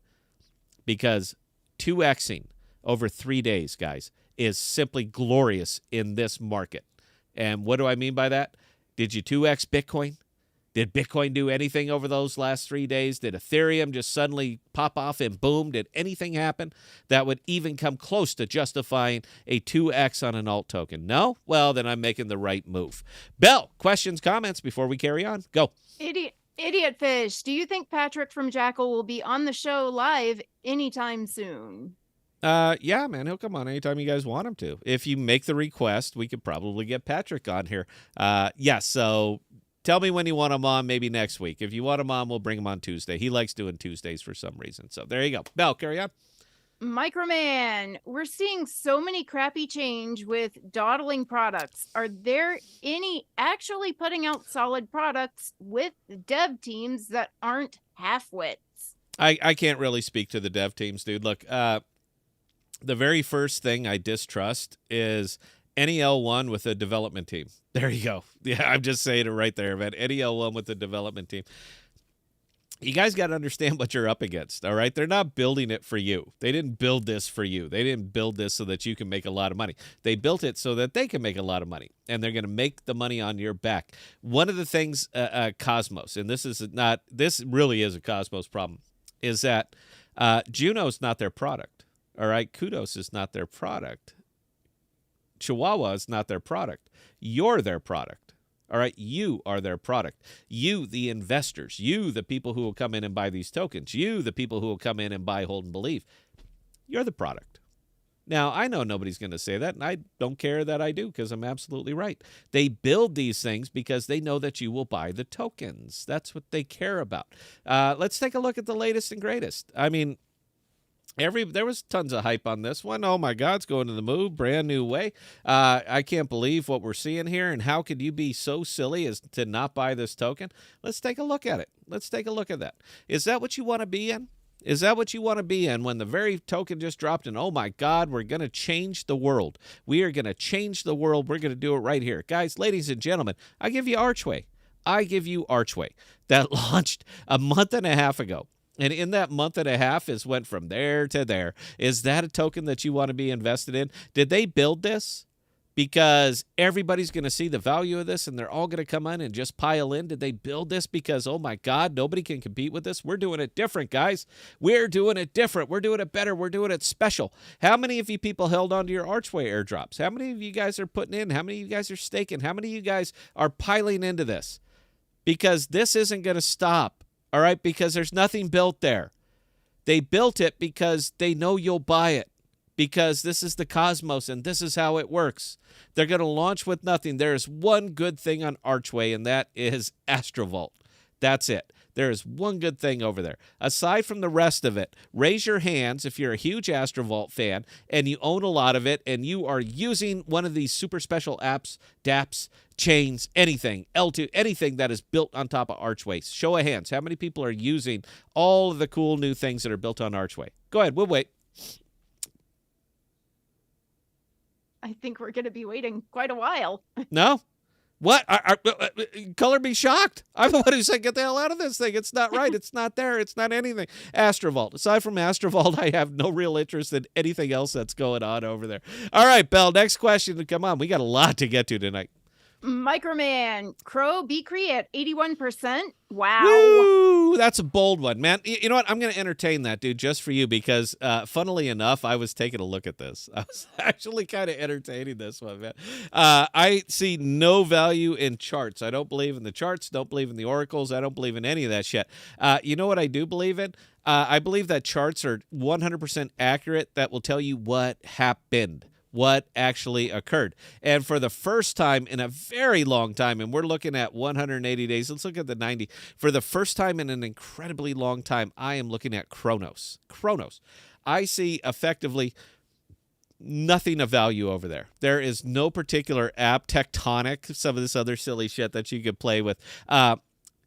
because 2xing over 3 days, guys, is simply glorious in this market. And what do I mean by that? Did you 2x Bitcoin? Did Bitcoin do anything over those last 3 days? Did Ethereum just suddenly pop off and boom? Did anything happen that would even come close to justifying a 2x on an alt token? No? Well, then I'm making the right move. Bell, questions, comments before we carry on? Go. Idiot Fish, do you think Patrick from Jackal will be on the show live anytime soon? Yeah, man, he'll come on anytime you guys want him to. If you make the request, we could probably get Patrick on here. Yeah, so tell me when you want him on, maybe next week. If you want him on, we'll bring him on Tuesday. He likes doing Tuesdays for some reason. So there you go. Bell, carry on. Microman, we're seeing so many crappy change with dawdling products. Are there any actually putting out solid products with dev teams that aren't half-wits? I can't really speak to the dev teams, dude. Look, the very first thing I distrust is any L1 with a development team. There you go. Yeah, I'm just saying it right there, man. Any L1 with a development team. You guys got to understand what you're up against, all right? They're not building it for you. They didn't build this for you. They didn't build this so that you can make a lot of money. They built it so that they can make a lot of money, and they're going to make the money on your back. One of the things, Cosmos, and this really is a Cosmos problem, is that Juno's not their product, all right? Kudos is not their product. Chihuahua is not their product. You're their product. All right, you are their product. You, the investors, you, the people who will come in and buy these tokens, you, the people who will come in and buy, hold, and believe, you're the product. Now, I know nobody's going to say that, and I don't care that I do because I'm absolutely right. They build these things because they know that you will buy the tokens. That's what they care about. Let's take a look at the latest and greatest. I mean, there was tons of hype on this one. Oh my God, it's going to the moon, brand new way. I can't believe what we're seeing here. And how could you be so silly as to not buy this token? Let's take a look at it. Let's take a look at that. Is that what you want to be in? Is that what you want to be in when the very token just dropped and, oh my God, we're going to change the world. We are going to change the world. We're going to do it right here. Guys, ladies and gentlemen, I give you Archway. That launched a month and a half ago. And in that month and a half is went from there to there. Is that a token that you want to be invested in? Did they build this because everybody's going to see the value of this and they're all going to come in and just pile in? Did they build this because, oh my God, nobody can compete with this? We're doing it different, guys. We're doing it different. We're doing it better. We're doing it special. How many of you people held on to your Archway airdrops? How many of you guys are putting in? How many of you guys are staking? How many of you guys are piling into this? Because this isn't going to stop. All right, because there's nothing built there. They built it because they know you'll buy it, because this is the Cosmos and this is how it works. They're going to launch with nothing. There is one good thing on Archway, and that is Astrovault. That's it. There is one good thing over there. Aside from the rest of it, raise your hands if you're a huge Astrovault fan and you own a lot of it and you are using one of these super special apps, dApps, chains, anything, L2, anything that is built on top of Archway. Show of hands. How many people are using all of the cool new things that are built on Archway? Go ahead. We'll wait. I think we're going to be waiting quite a while. No? What? Color me shocked. I'm the one who said, get the hell out of this thing. It's not right. It's not there. It's not anything. Astrovault. Aside from Astrovault, I have no real interest in anything else that's going on over there. All right, Belle, next question. Come on. We got a lot to get to tonight. Microman, Crow Beakry at 81%. Wow. Woo! That's a bold one, man. You know what? I'm going to entertain that, dude, just for you because, funnily enough, I was taking a look at this. I was actually kind of entertaining this one, man. I see no value in charts. I don't believe in the charts. Don't believe in the oracles. I don't believe in any of that shit. You know what I do believe in? I believe that charts are 100% accurate that will tell you what happened. What actually occurred. And for the first time in a very long time, and we're looking at 180 days, let's look at the 90. For the first time in an incredibly long time, I am looking at Chronos. Chronos. I see effectively nothing of value over there. There is no particular app, Tectonic, some of this other silly shit that you could play with.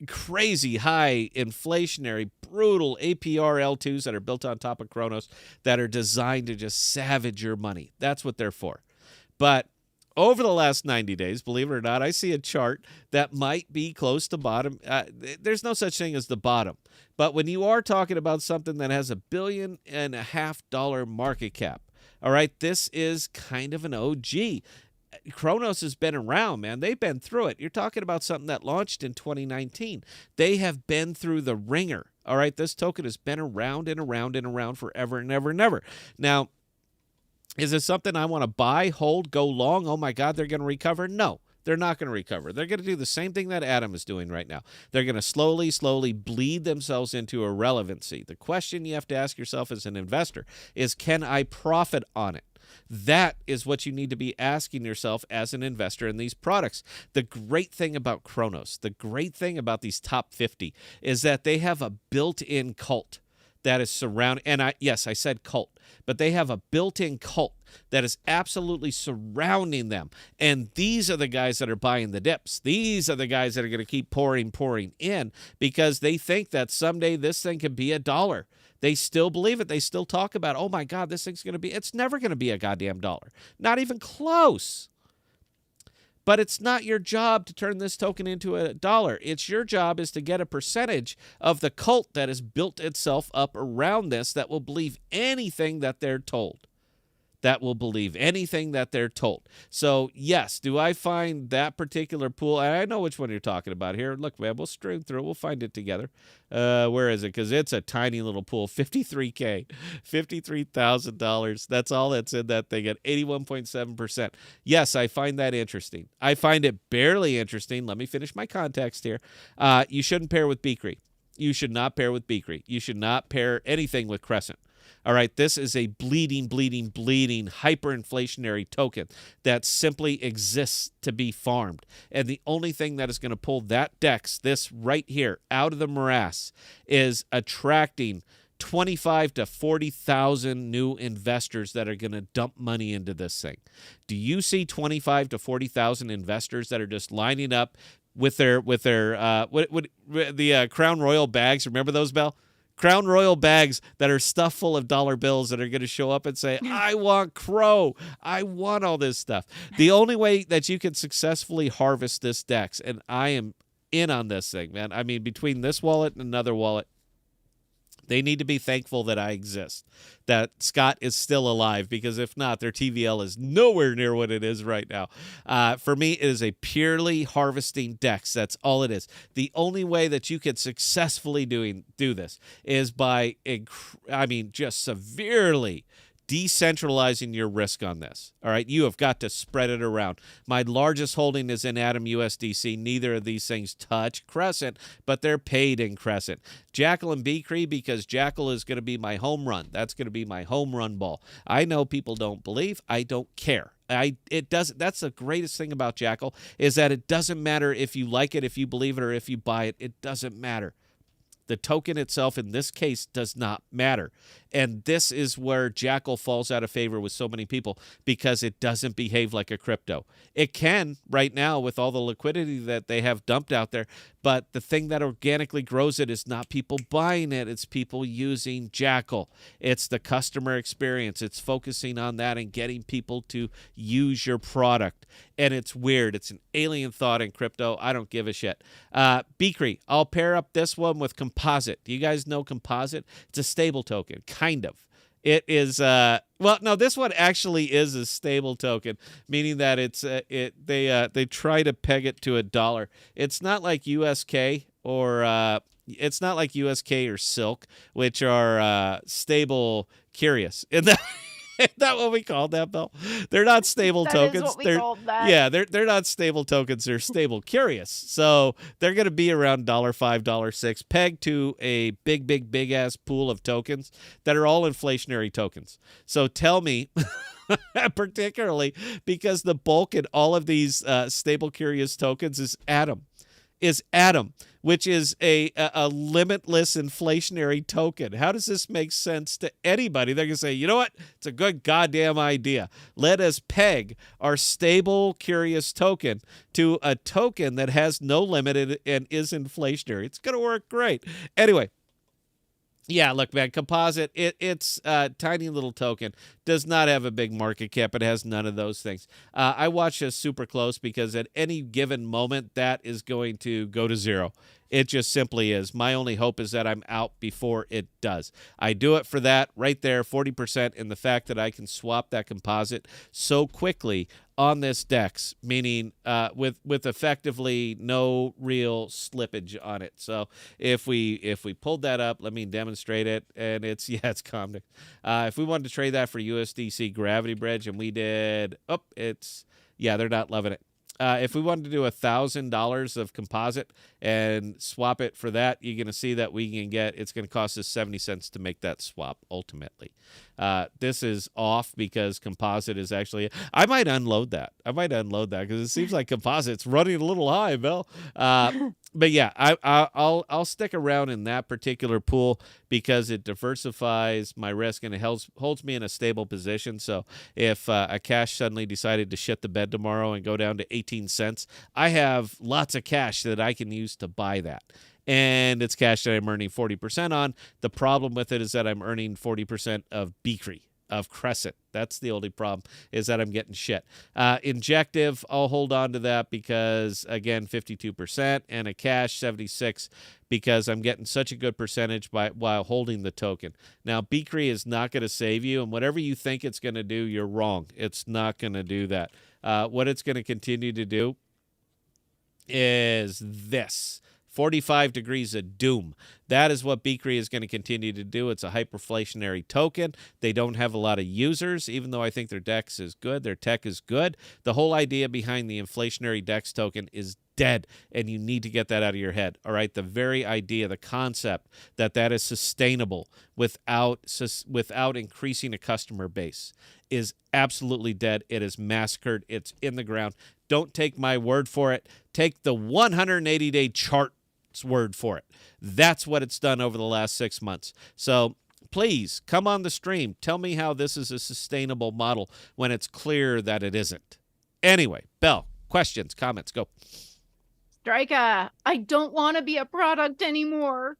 Crazy high inflationary brutal APR L2s that are built on top of Chronos that are designed to just savage your money. That's what they're for. But over the last 90 days, believe it or not, I see a chart that might be close to bottom. There's no such thing as the bottom. But when you are talking about something that has $1.5 billion market cap, all right, this is kind of an OG. Chronos has been around, man. They've been through it. You're talking about something that launched in 2019. They have been through the ringer. All right, this token has been around and around and around forever and ever and ever. Now, is it something I want to buy, hold, go long? Oh, my God, they're going to recover? No, they're not going to recover. They're going to do the same thing that Adam is doing right now. They're going to slowly, slowly bleed themselves into irrelevancy. The question you have to ask yourself as an investor is, can I profit on it? That is what you need to be asking yourself as an investor in these products. The great thing about Chronos, the great thing about these top 50 is that they have a built-in cult that is surrounding, and I said cult, but they have a built-in cult that is absolutely surrounding them. And these are the guys that are buying the dips. These are the guys that are going to keep pouring in because they think that someday this thing can be $1. They still believe it. They still talk about, oh, my God, this thing's going to be, it's never going to be a goddamn dollar. Not even close. But it's not your job to turn this token into $1. It's your job is to get a percentage of the cult that has built itself up around this that will believe anything that they're told. That will believe anything that they're told. So, yes, do I find that particular pool? I know which one you're talking about here. Look, man, we'll stream through. We'll find it together. Where is it? Because it's a tiny little pool. $53K, $53,000. That's all that's in that thing at 81.7%. Yes, I find that interesting. I find it barely interesting. Let me finish my context here. You shouldn't pair with Beakry. You should not pair with Beakry. You should not pair anything with Crescent. All right, this is a bleeding, hyperinflationary token that simply exists to be farmed. And the only thing that is going to pull that DEX, this right here, out of the morass is attracting 25 to 40,000 new investors that are going to dump money into this thing. Do you see 25 to 40,000 investors that are just lining up with their Crown Royal bags? Remember those, Belle? Crown Royal bags that are stuffed full of dollar bills that are going to show up and say, I want Crow. I want all this stuff. The only way that you can successfully harvest this DEX, and I am in on this thing, man. I mean, between this wallet and another wallet, they need to be thankful that I exist, that Scott is still alive, because if not, their TVL is nowhere near what it is right now. For me, it is a purely harvesting DEX. That's all it is. The only way that you could successfully do this is by, just severely decentralizing your risk on this. All right, you have got to spread it around. My largest holding is in Atom USDC. Neither of these things touch Crescent, but they're paid in Crescent. Jackal and Beakry, because Jackal is going to be my home run. That's going to be my home run ball. I know people don't believe. I don't care. That's the greatest thing about Jackal, is that it doesn't matter if you like it, if you believe it, or if you buy it. It doesn't matter. The token itself, in this case, does not matter. And this is where Jackal falls out of favor with so many people, because it doesn't behave like a crypto. It can right now with all the liquidity that they have dumped out there, But the thing that organically grows it is not people buying it. It's people using Jackal. It's the customer experience. It's focusing on that and getting people to use your product. And it's weird. It's an alien thought in crypto. I don't give a shit. Beakry, I'll pair up this one with Composite. Do you guys know Composite? It's a stable token, kind of. It is well, no, this one actually is a stable token, meaning that they try to peg it to $1. It's not like USK or it's not like USK or Silk, which are stable curious. Is that what we called that, Bill? They're not stable tokens. That is what we called that. Yeah, they're not stable tokens. They're stable curious. So they're going to be around $5, $6, pegged to a big ass pool of tokens that are all inflationary tokens. So tell me, particularly because the bulk in all of these stable curious tokens is Atom, which is a limitless inflationary token. How does this make sense to anybody? They're going to say, you know what? It's a good goddamn idea. Let us peg our stable curious token to a token that has no limit and is inflationary. It's going to work great. Anyway. Yeah, look, man, Composite, it's a tiny little token. Does not have a big market cap. It has none of those things. I watch this super close because at any given moment, that is going to go to zero. It just simply is. My only hope is that I'm out before it does. I do it for that right there, 40%, in the fact that I can swap that Composite so quickly on this DEX, meaning with effectively no real slippage on it. So if we pulled that up, let me demonstrate it, and it's calm. If we wanted to trade that for USDC Gravity Bridge, and we did, they're not loving it. If we wanted to do $1,000 of Composite and swap it for that, you're going to see that it's going to cost us 70 cents to make that swap ultimately. This is off because Composite is actually, I might unload that because it seems like Composite's running a little high, Bill. But yeah, I'll stick around in that particular pool because it diversifies my risk and it holds me in a stable position. So if a cash suddenly decided to shit the bed tomorrow and go down to 18 cents, I have lots of cash that I can use to buy that. And it's cash that I'm earning 40% on. The problem with it is that I'm earning 40% of Beakry, of Crescent. That's the only problem, is that I'm getting shit. Injective, I'll hold on to that because, again, 52%, and a cash 76 because I'm getting such a good percentage while holding the token. Now, Beakry is not going to save you, and whatever you think it's going to do, you're wrong. It's not going to do that. What it's going to continue to do is this. 45 degrees of doom. That is what Beakry is going to continue to do. It's a hyperinflationary token. They don't have a lot of users, even though I think their DEX is good. Their tech is good. The whole idea behind the inflationary DEX token is dead, and you need to get that out of your head. All right, the very idea, the concept that is sustainable without increasing a customer base is absolutely dead. It is massacred. It's in the ground. Don't take my word for it. Take the 180-day chart word for it. That's what it's done over the last 6 months. So please come on the stream. Tell me how this is a sustainable model when it's clear that it isn't. Anyway, Bell, questions, comments, go. Strika, I don't want to be a product anymore.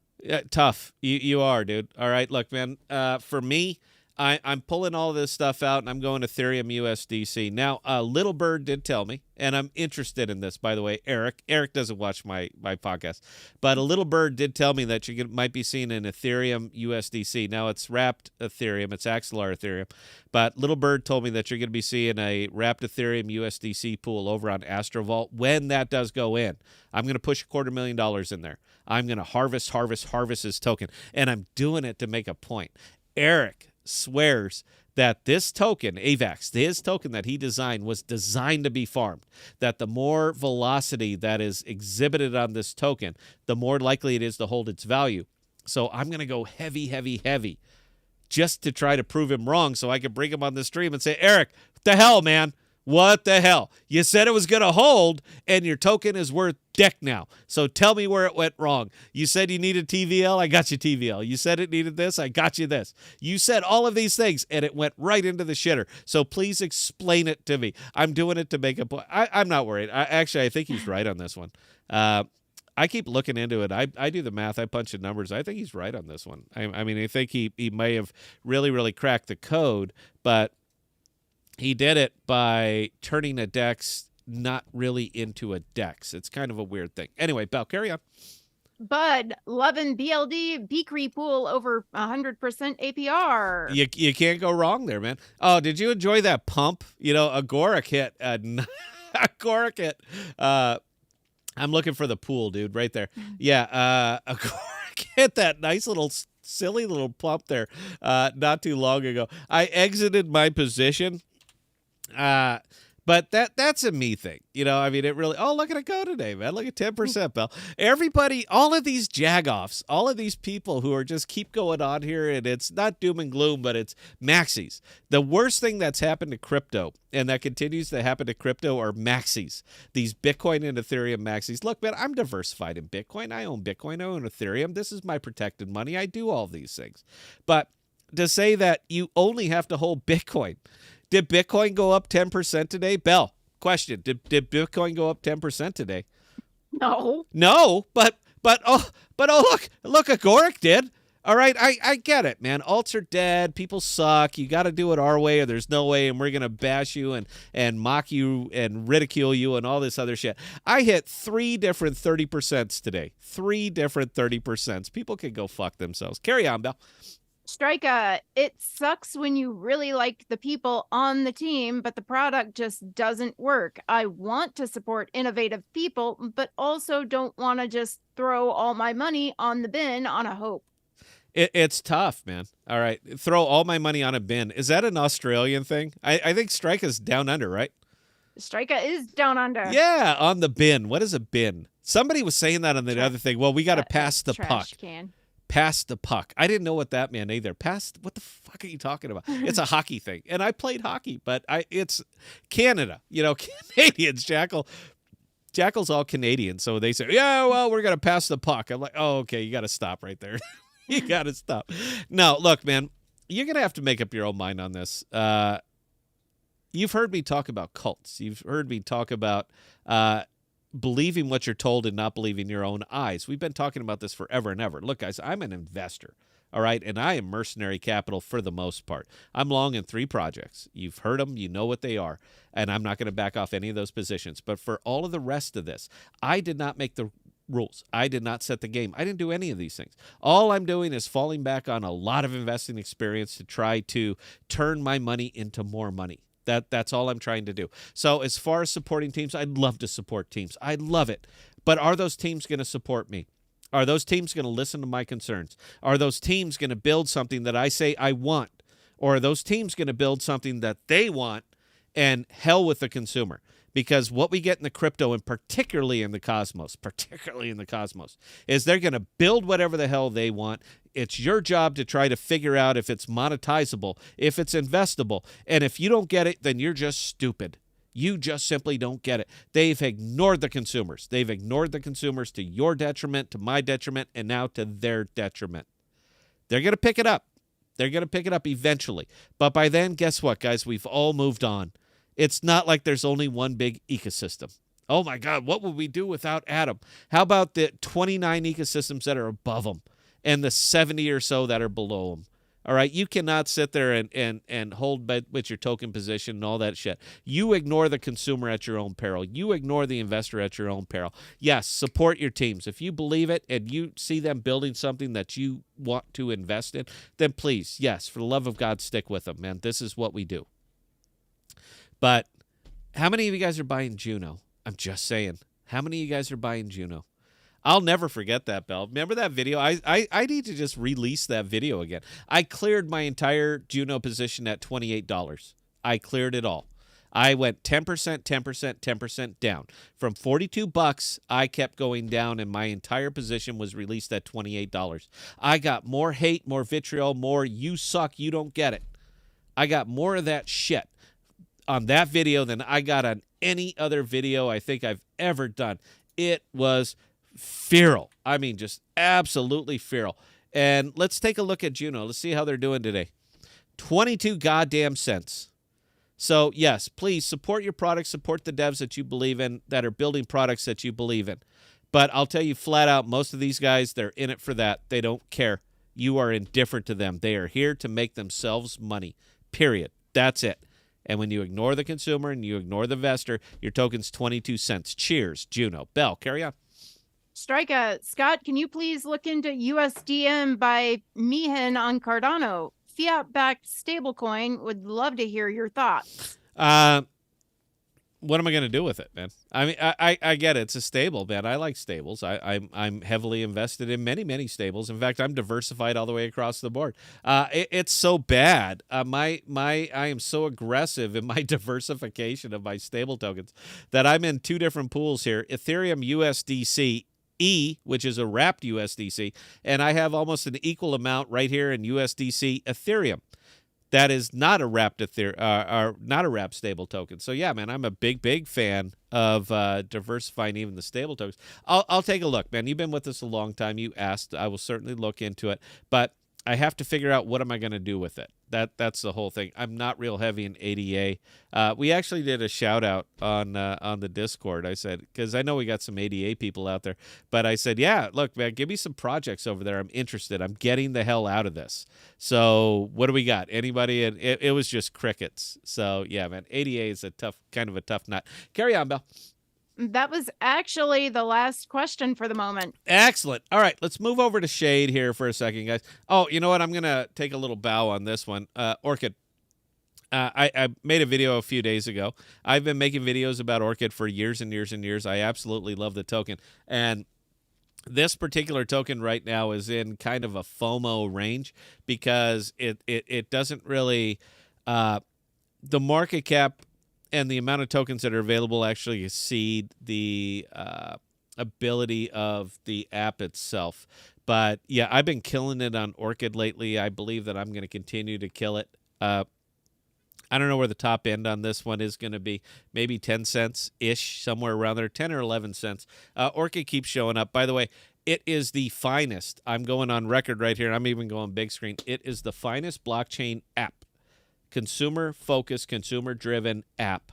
Tough. You are, dude. All right, look, man, for me, I'm pulling all this stuff out, and I'm going Ethereum USDC. Now, Little Bird did tell me, and I'm interested in this, by the way, Eric. Eric doesn't watch my podcast, but a Little Bird did tell me that you might be seeing an Ethereum USDC. Now, it's wrapped Ethereum. It's Axelar Ethereum. But Little Bird told me that you're going to be seeing a wrapped Ethereum USDC pool over on Astrovault. When that does go in, I'm going to push $250,000 in there. I'm going to harvest his token, and I'm doing it to make a point. Eric swears that this token, AVAX, his token that he designed, was designed to be farmed. That the more velocity that is exhibited on this token, the more likely it is to hold its value. So I'm going to go heavy, just to try to prove him wrong so I can bring him on the stream and say, Eric, what the hell, man? What the hell? You said it was going to hold, and your token is worth deck now. So tell me where it went wrong. You said you needed TVL. I got you TVL. You said it needed this. I got you this. You said all of these things, and it went right into the shitter. So please explain it to me. I'm doing it to make a point. I'm not worried. I think he's right on this one. I keep looking into it. I do the math. I punch in numbers. I think he's right on this one. I mean, I think he may have really, really cracked the code, but he did it by turning a dex not really into a dex. It's kind of a weird thing. Anyway, Belle, carry on. Bud, loving BLD, Beakery Pool over 100% APR. You can't go wrong there, man. Oh, did you enjoy that pump? Agoric hit. Agoric hit. I'm looking for the pool, dude, right there. Yeah, Agoric hit that nice little silly little pump there not too long ago. I exited my position. But that's a me thing. I mean, it really, look at it go today, man. Look at 10%, Bell. Everybody, all of these jagoffs, all of these people who are just keep going on here, and it's not doom and gloom, but it's maxis. The worst thing that's happened to crypto, and that continues to happen to crypto, are maxis. These Bitcoin and Ethereum maxis. Look, man, I'm diversified in Bitcoin. I own Bitcoin. I own Ethereum. This is my protected money. I do all these things. But to say that you only have to hold Bitcoin. Did Bitcoin go up 10% today? Bell, question. Did Bitcoin go up 10% today? No. No, but look, Agoric did. All right, I get it, man. Alts are dead. People suck. You got to do it our way or there's no way, and we're going to bash you and mock you and ridicule you and all this other shit. I hit 3 different 30% today. 3 different 30%. People can go fuck themselves. Carry on, Bell. Strika, it sucks when you really like the people on the team, but the product just doesn't work. I want to support innovative people, but also don't want to just throw all my money on the bin on a hope. It's tough, man. All right. Throw all my money on a bin. Is that an Australian thing? I think Strika's down under, right? Strika is down under. Yeah, on the bin. What is a bin? Somebody was saying that on the other thing. Well, we got to pass the puck. Can. Pass the puck. I didn't know what that meant either. What the fuck are you talking about? It's a hockey thing. And I played hockey, but it's Canada. Canadians, Jackal's all Canadian. So they say, yeah, well, we're going to pass the puck. I'm like, oh, okay, you got to stop right there. You got to stop. No, look, man, you're going to have to make up your own mind on this. You've heard me talk about cults. You've heard me talk about believing what you're told and not believing your own eyes. We've been talking about this forever and ever. Look, guys, I'm an investor, all right? And I am mercenary capital for the most part. I'm long in 3 projects. You've heard them. You know what they are. And I'm not going to back off any of those positions. But for all of the rest of this, I did not make the rules. I did not set the game. I didn't do any of these things. All I'm doing is falling back on a lot of investing experience to try to turn my money into more money. That's all I'm trying to do. So as far as supporting teams, I'd love to support teams. I love it. But are those teams going to support me? Are those teams going to listen to my concerns? Are those teams going to build something that I say I want? Or are those teams going to build something that they want and hell with the consumer? Because what we get in the crypto and particularly in the cosmos, is they're going to build whatever the hell they want. It's your job to try to figure out if it's monetizable, if it's investable. And if you don't get it, then you're just stupid. You just simply don't get it. They've ignored the consumers. They've ignored the consumers to your detriment, to my detriment, and now to their detriment. They're going to pick it up. They're going to pick it up eventually. But by then, guess what, guys? We've all moved on. It's not like there's only one big ecosystem. Oh, my God, what would we do without Adam? How about the 29 ecosystems that are above them and the 70 or so that are below them? All right, you cannot sit there and hold with your token position and all that shit. You ignore the consumer at your own peril. You ignore the investor at your own peril. Yes, support your teams. If you believe it and you see them building something that you want to invest in, then please, yes, for the love of God, stick with them, man. This is what we do. But how many of you guys are buying Juno? I'm just saying. How many of you guys are buying Juno? I'll never forget that, Bell. Remember that video? I need to just release that video again. I cleared my entire Juno position at $28. I cleared it all. I went 10%, 10%, 10% down. From $42, I kept going down, and my entire position was released at $28. I got more hate, more vitriol, more you suck, you don't get it. I got more of that shit on that video than I got on any other video I think I've ever done. It was feral. I mean, just absolutely feral. And let's take a look at Juno. Let's see how they're doing today. 22 goddamn cents. So, yes, please support your products, support the devs that you believe in, that are building products that you believe in. But I'll tell you flat out, most of these guys, they're in it for that. They don't care. You are indifferent to them. They are here to make themselves money, period. That's it. And when you ignore the consumer and you ignore the investor, your token's 22 cents. Cheers, Juno. Bell, carry on. Strika, Scott, can you please look into USDM by Meehan on Cardano? Fiat-backed stablecoin. Would love to hear your thoughts. What am I going to do with it, man? I mean, I get it. It's a stable, man. I like stables. I'm heavily invested in many stables. In fact, I'm diversified all the way across the board. It's so bad. I am so aggressive in my diversification of my stable tokens that I'm in two different pools here: Ethereum USDC which is a wrapped USDC, and I have almost an equal amount right here in USDC Ethereum. That is not a wrapped not a wrapped stable token. So yeah, man, I'm a big fan of diversifying even the stable tokens. I'll take a look, man. You've been with us a long time. You asked. I will certainly look into it, but I have to figure out what am I going to do with it. That's the whole thing. I'm not real heavy in ADA. We actually did a shout out on the Discord. I said, because I know we got some ADA people out there, but I said, yeah, look, man, give me some projects over there. I'm interested. I'm getting the hell out of this. So what do we got? Anybody? And it was just crickets. So yeah, man, ADA is a tough nut. Carry on, Bell. That was actually the last question for the moment. Excellent. All right, let's move over to Shade here for a second, guys. Oh, you know what? I'm going to take a little bow on this one. Orchid. I made a video a few days ago. I've been making videos about Orchid for years and years and years. I absolutely love the token. And this particular token right now is in kind of a FOMO range because it doesn't really the market cap and the amount of tokens that are available actually exceed the ability of the app itself. But yeah, I've been killing it on Orchid lately. I believe that I'm going to continue to kill it. I don't know where the top end on this one is going to be. Maybe 10 cents ish, somewhere around there, 10 or 11 cents. Orchid keeps showing up. By the way, it is the finest. I'm going on record right here. I'm even going big screen. It is the finest blockchain app. Consumer-focused, consumer-driven app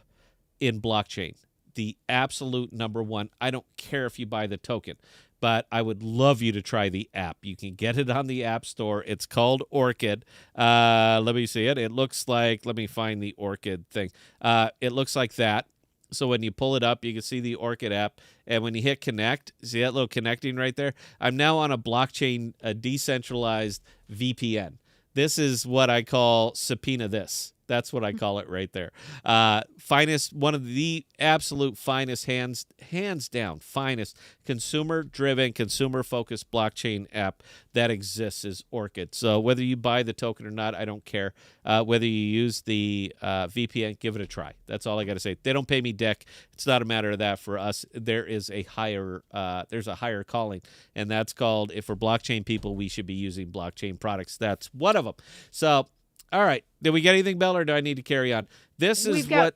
in blockchain. The absolute number one. I don't care if you buy the token, but I would love you to try the app. You can get it on the App Store. It's called Orchid. Let me see it. It looks like, let me find the Orchid thing. It looks like that. So when you pull it up, you can see the Orchid app. And when you hit connect, see that little connecting right there? I'm now on a blockchain, a decentralized VPN. This is what I call subpoena this. That's what I call it right there. Finest, one of the absolute finest, hands down, finest consumer-driven, consumer-focused blockchain app that exists is Orchid. So whether you buy the token or not, I don't care. Whether you use the VPN, give it a try. That's all I got to say. They don't pay me dick. It's not a matter of that for us. There is a higher, there's a higher calling, and that's called, if we're blockchain people, we should be using blockchain products. That's one of them. So, all right. Did we get anything, Bell, or do I need to carry on? This is We've got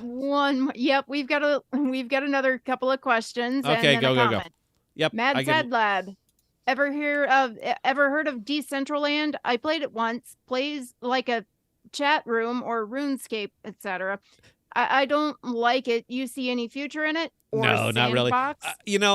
one more. Yep, we've got another couple of questions. Okay, and then go. Yep. Mad Sad Lab. Ever heard of Decentraland? I played it once. Plays like a chat room or RuneScape, etc. I don't like it. You see any future in it? Or no, not really. Sandbox?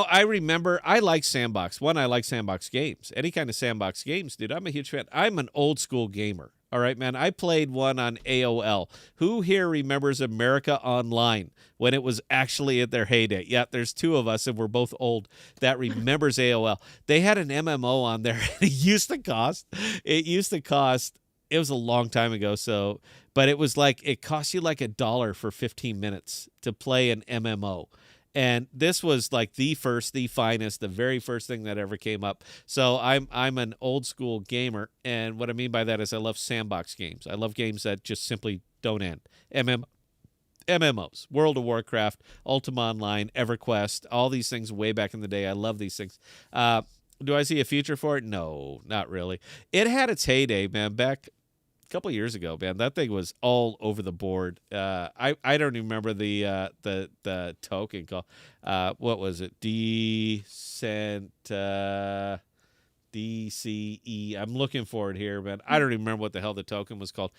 I remember I like Sandbox. One, I like Sandbox games. Any kind of Sandbox games, dude. I'm a huge fan. I'm an old school gamer. All right, man. I played one on AOL. Who here remembers America Online when it was actually at their heyday? Yeah, there's two of us, and we're both old, that remembers AOL. They had an MMO on there. It used to cost, it was a long time ago, so, but it was like, it cost you like $1 for 15 minutes to play an MMO. And this was like the finest, the very first thing that ever came up. So I'm an old school gamer, and what I mean by that is I love sandbox games. I love games that just simply don't end. MMOs, World of Warcraft, Ultima Online, EverQuest, all these things way back in the day. I love these things. Do I see a future for it? No, not really. It had its heyday, man, back couple of years ago, man. That thing was all over the board. I don't even remember the token called. What was it? DCE. I'm looking for it here, man. I don't even remember what the hell the token was called.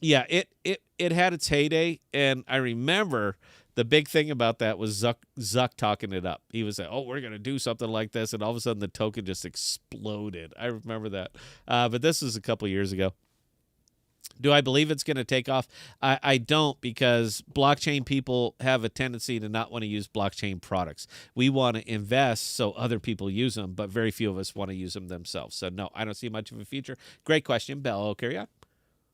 Yeah, it had its heyday, and I remember the big thing about that was Zuck talking it up. He was like, "Oh, we're gonna do something like this," and all of a sudden the token just exploded. I remember that, but this was a couple years ago. Do I believe it's going to take off? I don't, because blockchain people have a tendency to not want to use blockchain products. We want to invest so other people use them, but very few of us want to use them themselves. So, no, I don't see much of a future. Great question, Bell. Oh, carry on.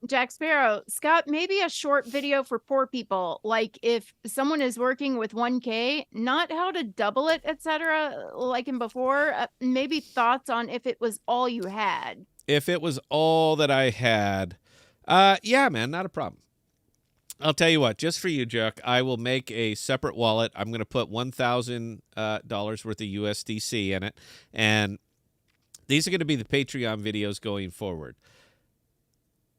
Jack Sparrow, Scott, maybe a short video for poor people, like if someone is working with 1K, not how to double it, etc., like in before. Maybe thoughts on if it was all you had. If it was all that I had, yeah, man, not a problem. I'll tell you what, just for you, Jack, I will make a separate wallet. I'm going to put $1,000 worth of USDC in it, and these are going to be the Patreon videos going forward.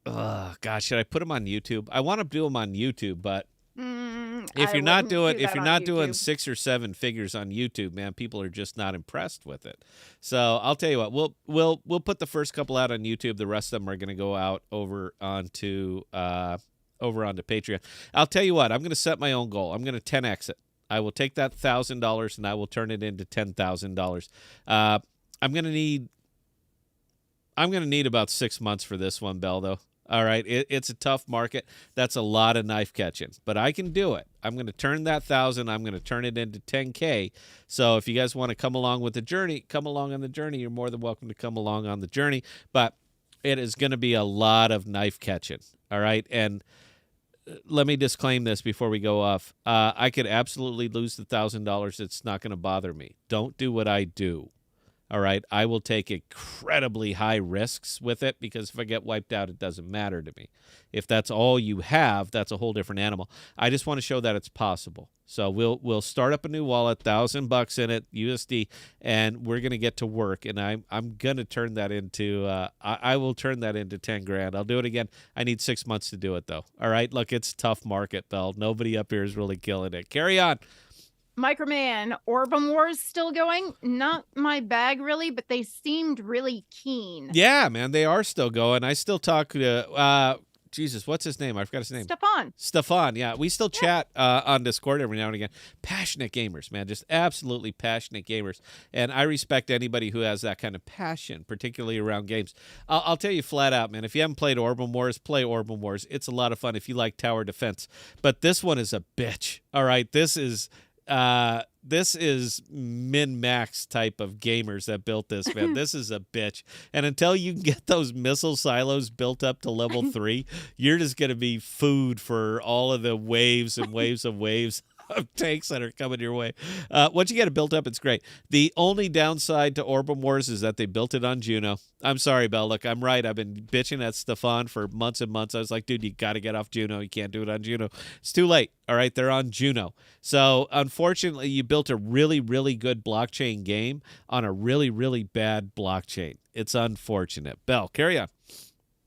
Gosh, should I put them on YouTube? I want to do them on YouTube, but if you're not doing 6 or 7 figures on YouTube, man, people are just not impressed with it. So I'll tell you what, we'll put the first couple out on YouTube. The rest of them are going to go out over onto Patreon. I'll tell you what, I'm going to set my own goal. I'm going to 10x it. I will take that $1,000 and I will turn it into $10,000. I'm going to need about 6 months for this one, Bell, though. All right, it's a tough market. That's a lot of knife catching, but I can do it. I'm going to turn that 1,000. I'm going to turn it into 10K. So if you guys want to come along with the journey, come along on the journey. You're more than welcome to come along on the journey. But it is going to be a lot of knife catching. All right, and let me disclaim this before we go off. I could absolutely lose the $1,000. It's not going to bother me. Don't do what I do. All right, I will take incredibly high risks with it, because if I get wiped out, it doesn't matter to me. If that's all you have, that's a whole different animal. I just want to show that it's possible. So we'll start up a new wallet, $1,000 in it, USD, and we're gonna get to work. And I'm gonna turn that into I will turn that into 10 grand. I'll do it again. I need 6 months to do it though. All right, look, it's a tough market, Bell. Nobody up here is really killing it. Carry on. Microman, Orban Wars still going? Not my bag really, but they seemed really keen. Yeah, man, they are still going. I still talk to Jesus, what's his name? I forgot his name. Stefan, yeah. We still chat on Discord every now and again. Passionate gamers, man, just absolutely passionate gamers. And I respect anybody who has that kind of passion, particularly around games. I'll tell you flat out, man, if you haven't played Orban Wars, play Orban Wars. It's a lot of fun if you like tower defense. But this one is a bitch, all right? This is min-max type of gamers that built this, man. This is a bitch. And until you can get those missile silos built up to level 3, you're just going to be food for all of the waves and waves of waves of tanks that are coming your way. Once you get it built up, it's great. The only downside to Orban Wars is that they built it on Juno. I'm sorry, Bell. Look, I'm right. I've been bitching at Stefan for months and months. I was like, dude, you got to get off Juno. You can't do it on Juno. It's too late. All right, they're on Juno. So, unfortunately, you built a really, really good blockchain game on a really, really bad blockchain. It's unfortunate. Bell, carry on.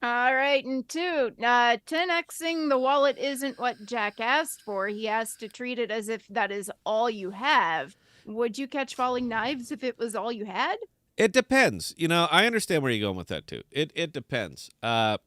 All right, and 2, 10xing the wallet isn't what Jack asked for. He has to treat it as if that is all you have. Would you catch falling knives if it was all you had? It depends. You know, I understand where you're going with that, too. It depends. Are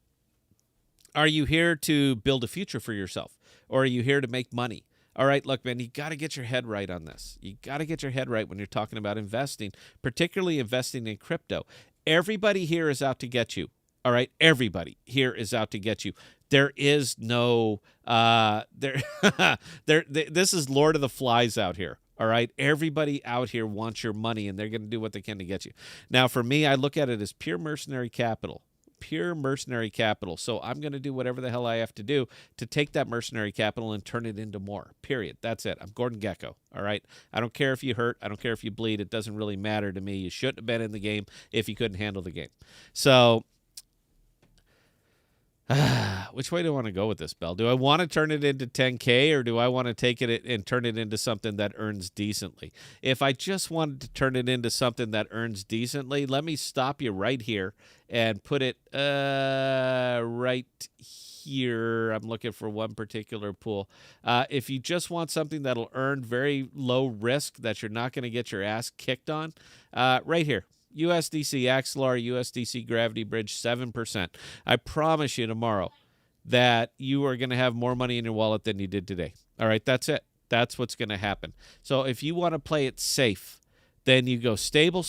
you here to build a future for yourself? Or are you here to make money? All right, look, man, you got to get your head right on this. You got to get your head right when you're talking about investing, particularly investing in crypto. Everybody here is out to get you. All right, everybody here is out to get you. There is no this is Lord of the Flies out here. All right, everybody out here wants your money, and they're going to do what they can to get you. Now, for me, I look at it as pure mercenary capital. Pure mercenary capital. So I'm going to do whatever the hell I have to do to take that mercenary capital and turn it into more. Period. That's it. I'm Gordon Gekko. All right. I don't care if you hurt. I don't care if you bleed. It doesn't really matter to me. You shouldn't have been in the game if you couldn't handle the game. So which way do I want to go with this, Bell? Do I want to turn it into 10K, or do I want to take it and turn it into something that earns decently? If I just wanted to turn it into something that earns decently, let me stop you right here and put it right here. I'm looking for one particular pool. If you just want something that'll earn very low risk that you're not going to get your ass kicked on, right here. USDC Axelar, USDC Gravity Bridge, 7%. I promise you tomorrow, that you are going to have more money in your wallet than you did today. All right, that's it. That's what's going to happen. So if you want to play it safe, then you go stable,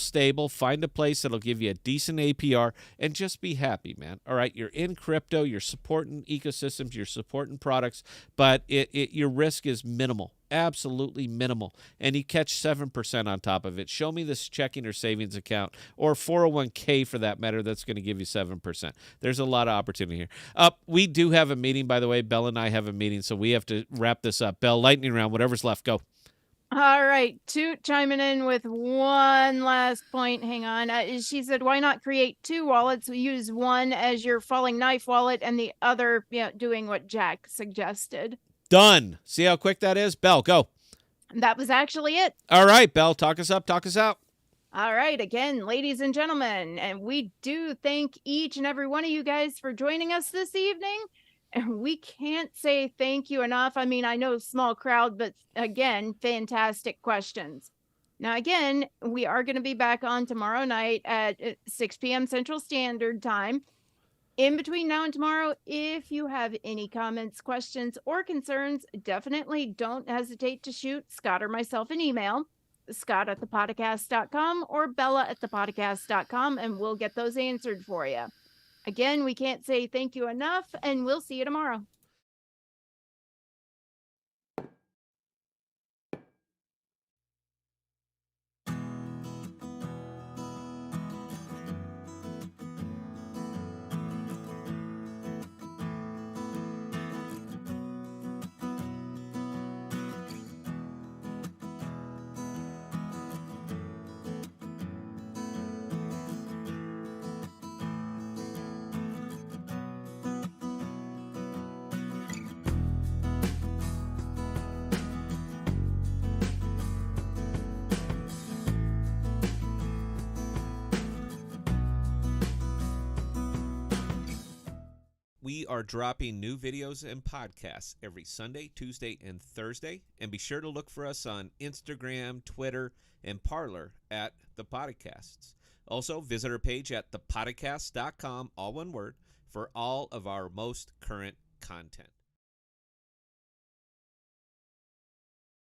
find a place that'll give you a decent APR, and just be happy, man. All right, you're in crypto, you're supporting ecosystems, you're supporting products, but your risk is minimal, absolutely minimal, and you catch 7% on top of it. Show me this checking or savings account or 401k for that matter that's going to give you 7%. There's a lot of opportunity here. We do have a meeting, by the way. Bell and I have a meeting, so we have to wrap this up. Bell, lightning round, whatever's left, go. All right, Toot chiming in with one last point. Hang on. She said, why not create two wallets? We use one as your falling knife wallet and the other doing what Jack suggested. Done. See how quick that is? Bell, go. And that was actually it. All right, Bell, talk us up, talk us out. All right, again, ladies and gentlemen, and we do thank each and every one of you guys for joining us this evening. And we can't say thank you enough. I mean, I know small crowd, but again, fantastic questions. Now, again, we are going to be back on tomorrow night at 6 p.m. Central Standard Time. In between now and tomorrow, if you have any comments, questions, or concerns, definitely don't hesitate to shoot Scott or myself an email, scott@thepodcast.com or bella@thepodcast.com, and we'll get those answered for you. Again, we can't say thank you enough, and we'll see you tomorrow. We are dropping new videos and podcasts every Sunday, Tuesday, and Thursday. And be sure to look for us on Instagram, Twitter, and Parler at ThePodocasts. Also, visit our page at ThePodocasts.com, all one word, for all of our most current content.